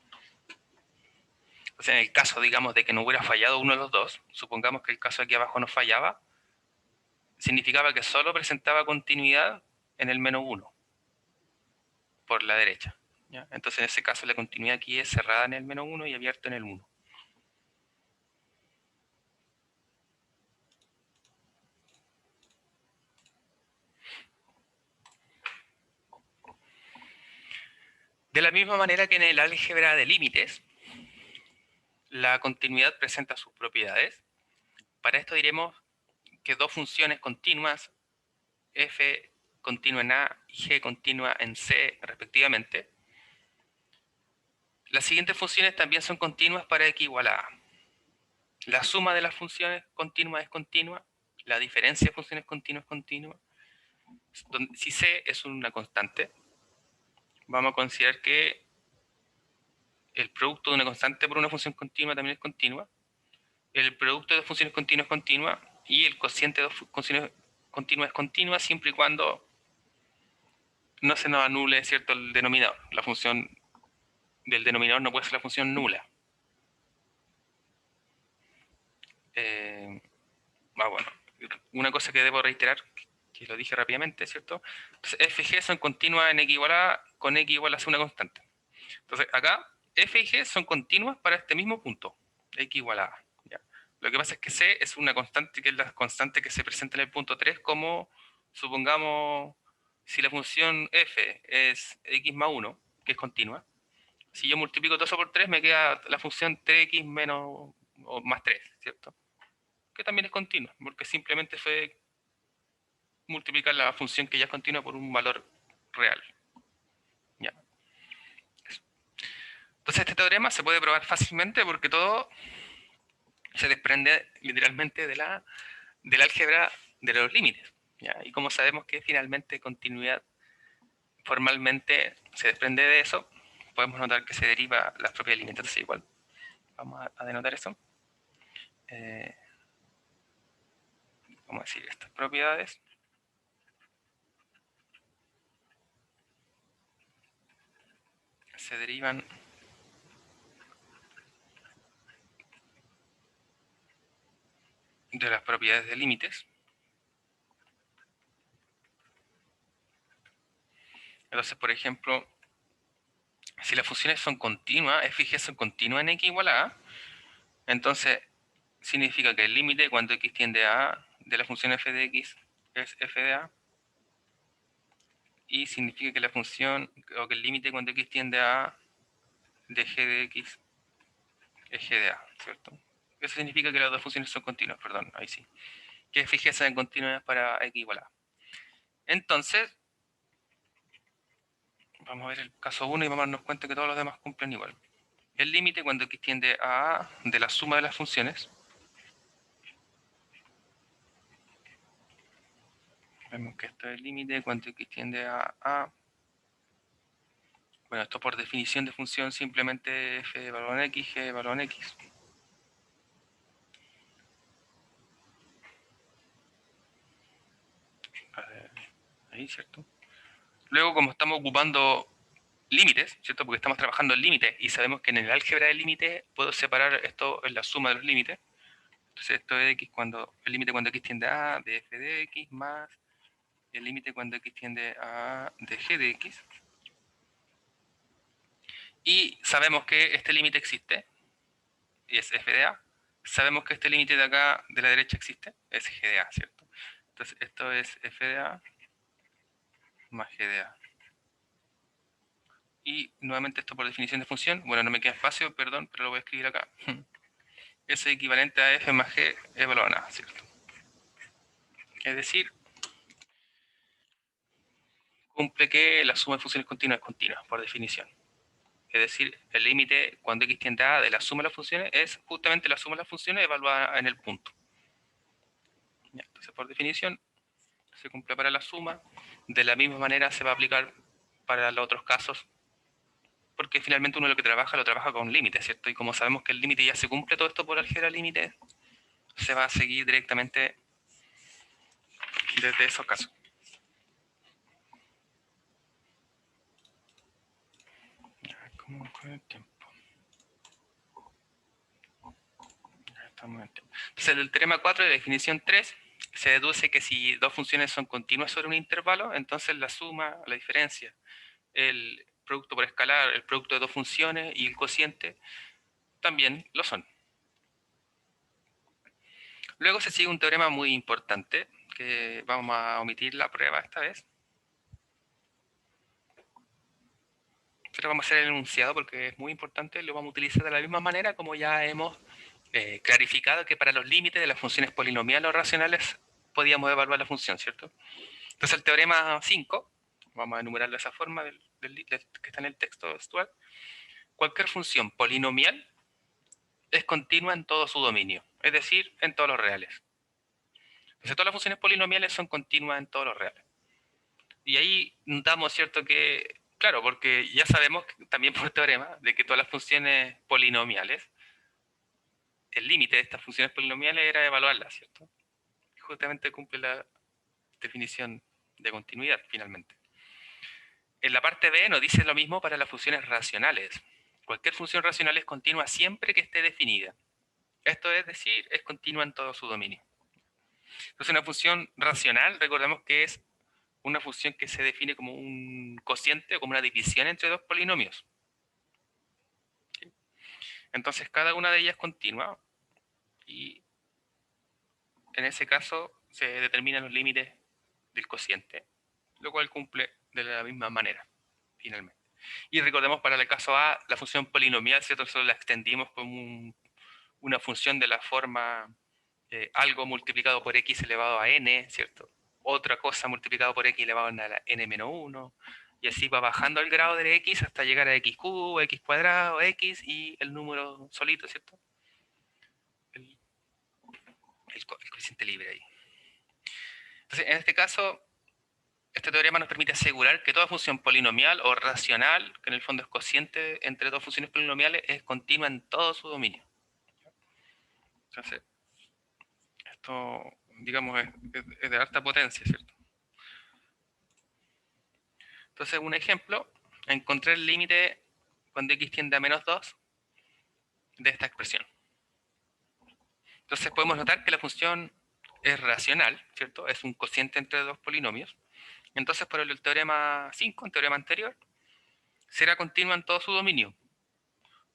[SPEAKER 1] O sea, en el caso, digamos, de que no hubiera fallado uno de los dos, supongamos que el caso aquí abajo no fallaba, significaba que solo presentaba continuidad en el menos 1 por la derecha. ¿Ya? Entonces, en ese caso, la continuidad aquí es cerrada en el menos 1 y abierta en el 1. De la misma manera que en el álgebra de límites, la continuidad presenta sus propiedades. Para esto diremos que dos funciones continuas, f continua en A y g continua en C, respectivamente, las siguientes funciones también son continuas para x igual a A. La suma de las funciones continuas es continua, la diferencia de funciones continuas es continua. Si C es una constante, vamos a considerar que el producto de una constante por una función continua también es continua, el producto de dos funciones continuas es continua y el cociente de dos funciones continuas es continua siempre y cuando no se nos anule, ¿cierto?, el denominador. La función del denominador no puede ser la función nula. Bueno, una cosa que debo reiterar, que lo dije rápidamente, ¿cierto? Entonces, f y g son continuas en x igual a con x igual a una constante. Entonces, acá, f y g son continuas para este mismo punto, x igual a a. ¿Ya? Lo que pasa es que c es una constante, que es la constante que se presenta en el punto 3, como, supongamos, si la función f es x más 1, que es continua, si yo multiplico todo eso por 3, me queda la función 3x menos o más 3, ¿cierto? Que también es continua, porque simplemente fue multiplicar la función que ya es continua por un valor real. ¿Ya? Entonces este teorema se puede probar fácilmente porque todo se desprende literalmente del álgebra de los límites. ¿Ya? Y como sabemos que finalmente continuidad formalmente se desprende de eso, podemos notar que se deriva las propiedades límites. Entonces igual, vamos a denotar eso. Vamos a decir estas propiedades. Se derivan de las propiedades de límites. Entonces, por ejemplo, si las funciones son continuas, f y g son continuas en x igual a a, entonces significa que el límite cuando x tiende a a de la función f de x es f de a, y significa que la función, o que el límite cuando x tiende a a de g de x es g de a, ¿cierto? Eso significa que las dos funciones son continuas, perdón, ahí sí. Que f y g sean continuas para x igual a a. Entonces, vamos a ver el caso 1 y vamos a darnos cuenta que todos los demás cumplen igual. El límite cuando x tiende a a de la suma de las funciones. Vemos que esto es el límite cuando x tiende a a. Bueno, esto por definición de función simplemente f de valor en x, g de valor en x. Ahí, ¿cierto? Luego, como estamos ocupando límites, ¿cierto? Porque estamos trabajando en límites y sabemos que en el álgebra de límites puedo separar esto en la suma de los límites. Entonces esto es x cuando, el límite cuando x tiende a a de f de x más el límite cuando x tiende a a de g de x. Y sabemos que este límite existe, y es f de a. Sabemos que este límite de acá, de la derecha, existe, es g de a, ¿cierto? Entonces esto es f de a más g de a. Y nuevamente esto por definición de función, bueno, no me queda espacio, perdón, pero lo voy a escribir acá. Es equivalente a f más g evaluado a, ¿cierto? Es decir, cumple que la suma de funciones continuas es continua, por definición. Es decir, el límite cuando x tiende a de la suma de las funciones es justamente la suma de las funciones evaluada en el punto. Ya, entonces, por definición, se cumple para la suma, de la misma manera se va a aplicar para los otros casos, porque finalmente uno lo trabaja con límites, ¿cierto? Y como sabemos que el límite ya se cumple todo esto por álgebra límite, se va a seguir directamente desde esos casos. ¿Cómo con el tiempo? Entonces, del teorema 4 de definición 3, se deduce que si dos funciones son continuas sobre un intervalo, entonces la suma, la diferencia, el producto por escalar, el producto de dos funciones y el cociente también lo son. Luego se sigue un teorema muy importante, que vamos a omitir la prueba esta vez. Pero vamos a hacer el enunciado porque es muy importante, lo vamos a utilizar de la misma manera como ya hemos clarificado que para los límites de las funciones polinomiales o racionales podíamos evaluar la función, ¿cierto? Entonces el teorema 5, vamos a enumerarlo de esa forma que está en el texto de Stuart, cualquier función polinomial es continua en todo su dominio, es decir, en todos los reales. Entonces todas las funciones polinomiales son continuas en todos los reales. Y ahí notamos, ¿cierto? Que, claro, porque ya sabemos también por teorema de que todas las funciones polinomiales, el límite de estas funciones polinomiales era evaluarlas, ¿cierto? Y justamente cumple la definición de continuidad, finalmente. En la parte B nos dice lo mismo para las funciones racionales. Cualquier función racional es continua siempre que esté definida. Esto es decir, es continua en todo su dominio. Entonces una función racional, recordemos que es una función que se define como un cociente o como una división entre dos polinomios. Entonces cada una de ellas es continua y en ese caso se determinan los límites del cociente, lo cual cumple de la misma manera, finalmente. Y recordemos para el caso A, la función polinomial, ¿cierto? Nosotros la extendimos como una función de la forma algo multiplicado por x elevado a n, ¿cierto? Otra cosa multiplicado por x elevado a la n-1, y así va bajando el grado de x hasta llegar a x cubo, x cuadrado, x y el número solito, ¿cierto? El coeficiente libre ahí. Entonces, en este caso, este teorema nos permite asegurar que toda función polinomial o racional, que en el fondo es cociente entre dos funciones polinomiales, es continua en todo su dominio. Entonces, esto, digamos, es de alta potencia, ¿cierto? Entonces, un ejemplo, encontrar el límite cuando x tiende a menos 2 de esta expresión. Entonces, podemos notar que la función es racional, ¿cierto? Es un cociente entre dos polinomios. Entonces, por el teorema 5, el teorema anterior, será continua en todo su dominio.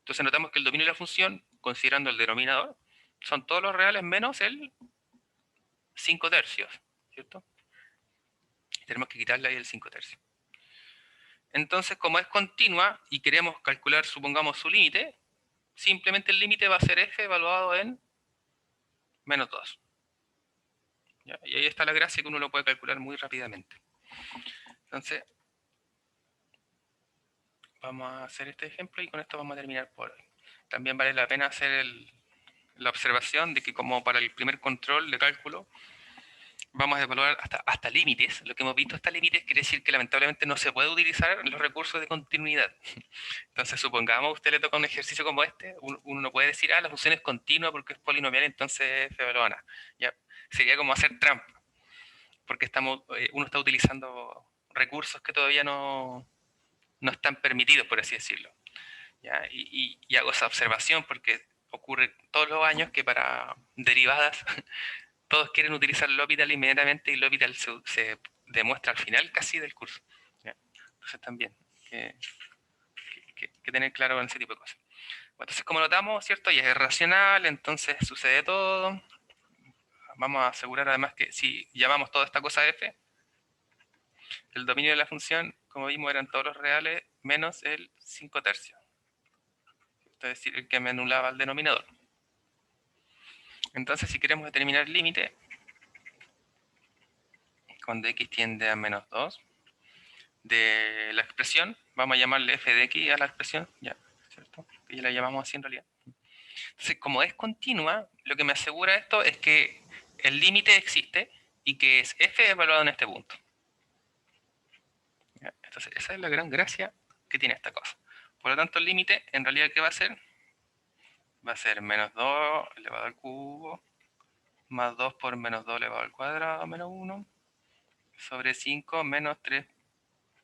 [SPEAKER 1] Entonces, notamos que el dominio de la función, considerando el denominador, son todos los reales menos el 5 tercios, ¿cierto? Y tenemos que quitarle ahí el 5 tercios. Entonces, como es continua y queremos calcular, supongamos, su límite, simplemente el límite va a ser f evaluado en menos 2. ¿Ya? Y ahí está la gracia que uno lo puede calcular muy rápidamente. Entonces, vamos a hacer este ejemplo y con esto vamos a terminar por hoy. También vale la pena hacer la observación de que como para el primer control de cálculo, vamos a evaluar hasta límites. Lo que hemos visto hasta límites quiere decir que lamentablemente no se puede utilizar los recursos de continuidad. Entonces, supongamos a usted le toca un ejercicio como este, uno no puede decir, la función es continua porque es polinomial, entonces f evalúa nada. ¿Ya? Sería como hacer trampa, porque uno está utilizando recursos que todavía no están permitidos, por así decirlo. ¿Ya? Y hago esa observación porque ocurre todos los años que para derivadas todos quieren utilizar L'Hopital inmediatamente y L'Hopital se demuestra al final casi del curso. ¿Ya? Entonces también que tener claro en ese tipo de cosas. Bueno, entonces como notamos, ¿cierto? Y es racional, entonces sucede todo. Vamos a asegurar además que si llamamos toda esta cosa f, el dominio de la función, como vimos, eran todos los reales menos el 5 tercios. Es decir, el que me anulaba el denominador. Entonces, si queremos determinar el límite, cuando x tiende a menos 2, de la expresión, vamos a llamarle f de x a la expresión, ya, ¿cierto? Y la llamamos así en realidad. Entonces, como es continua, lo que me asegura esto es que el límite existe y que es f evaluado en este punto. ¿Ya? Entonces, esa es la gran gracia que tiene esta cosa. Por lo tanto, el límite, en realidad, ¿qué va a ser? Va a ser menos 2 elevado al cubo, más 2 por menos 2 elevado al cuadrado, menos 1, sobre 5 menos 3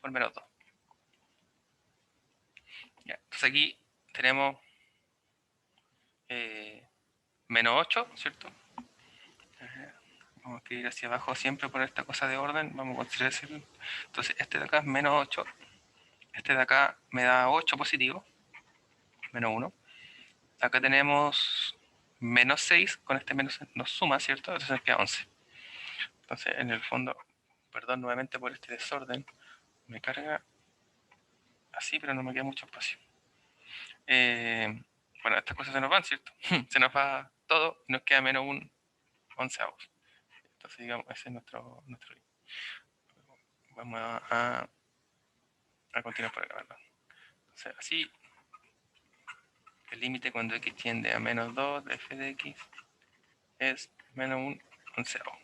[SPEAKER 1] por menos 2. ¿Ya? Entonces aquí tenemos menos 8, ¿cierto? Vamos a ir hacia abajo siempre por esta cosa de orden. Vamos a considerar ese. Entonces este de acá es menos 8. Este de acá me da 8 positivo. Menos 1. Acá tenemos menos 6. Con este menos nos suma, ¿cierto? Entonces nos queda 11. Entonces en el fondo, perdón nuevamente por este desorden, me carga así, pero no me queda mucho espacio. Bueno, estas cosas se nos van, ¿cierto? Se nos va todo y nos queda menos un onceavos. Entonces, digamos, ese es nuestro vamos a continuar por acá, ¿verdad? Entonces, así, el límite cuando x tiende a menos 2 de f de x es menos un onceavo.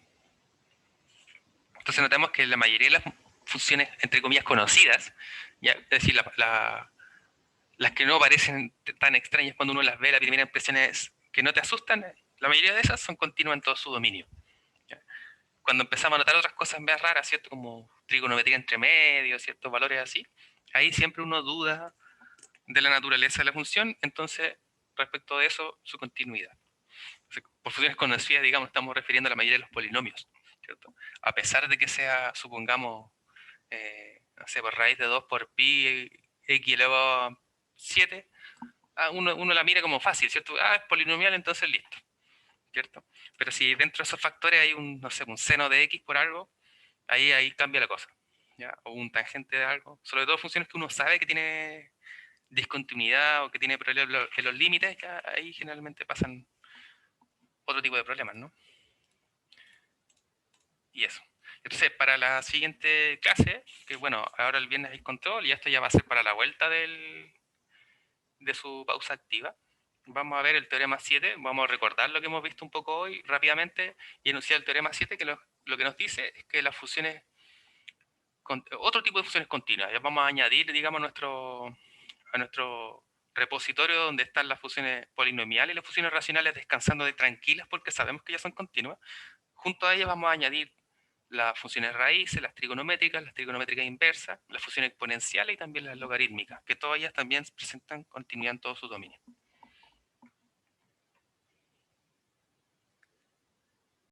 [SPEAKER 1] Entonces, notamos que la mayoría de las funciones, entre comillas, conocidas, ya, es decir, las que no parecen tan extrañas cuando uno las ve, la primera impresión es que no te asustan, la mayoría de esas son continuas en todo su dominio. ¿Ya? Cuando empezamos a notar otras cosas más raras, ¿cierto? Como trigonometría entre medios, ciertos valores así, ahí siempre uno duda de la naturaleza de la función, entonces, respecto de eso, su continuidad. Por funciones conocidas, digamos, estamos refiriendo a la mayoría de los polinomios, ¿cierto? A pesar de que sea, supongamos, no sé, por raíz de 2 por pi, x elevado a 7, uno la mira como fácil, ¿cierto? Es polinomial, entonces listo, ¿cierto? Pero si dentro de esos factores hay un, no sé, un seno de x por algo, ahí cambia la cosa, ¿ya? O un tangente de algo, sobre todo funciones que uno sabe que tiene discontinuidad o que tiene problemas en los límites, ya ahí generalmente pasan otro tipo de problemas, ¿no? Y eso. Entonces, para la siguiente clase, que bueno, ahora el viernes hay control y esto ya va a ser para la vuelta de su pausa activa, vamos a ver el teorema 7, vamos a recordar lo que hemos visto un poco hoy rápidamente y enunciar el teorema 7 que lo que nos dice es que las funciones, otro tipo de funciones continuas, ya vamos a añadir, digamos, a nuestro repositorio donde están las funciones polinomiales y las funciones racionales descansando de tranquilas porque sabemos que ya son continuas. Junto a ellas vamos a añadir las funciones raíces, las trigonométricas inversas, las funciones exponenciales y también las logarítmicas, que todas ellas también presentan continuidad en todo su dominio.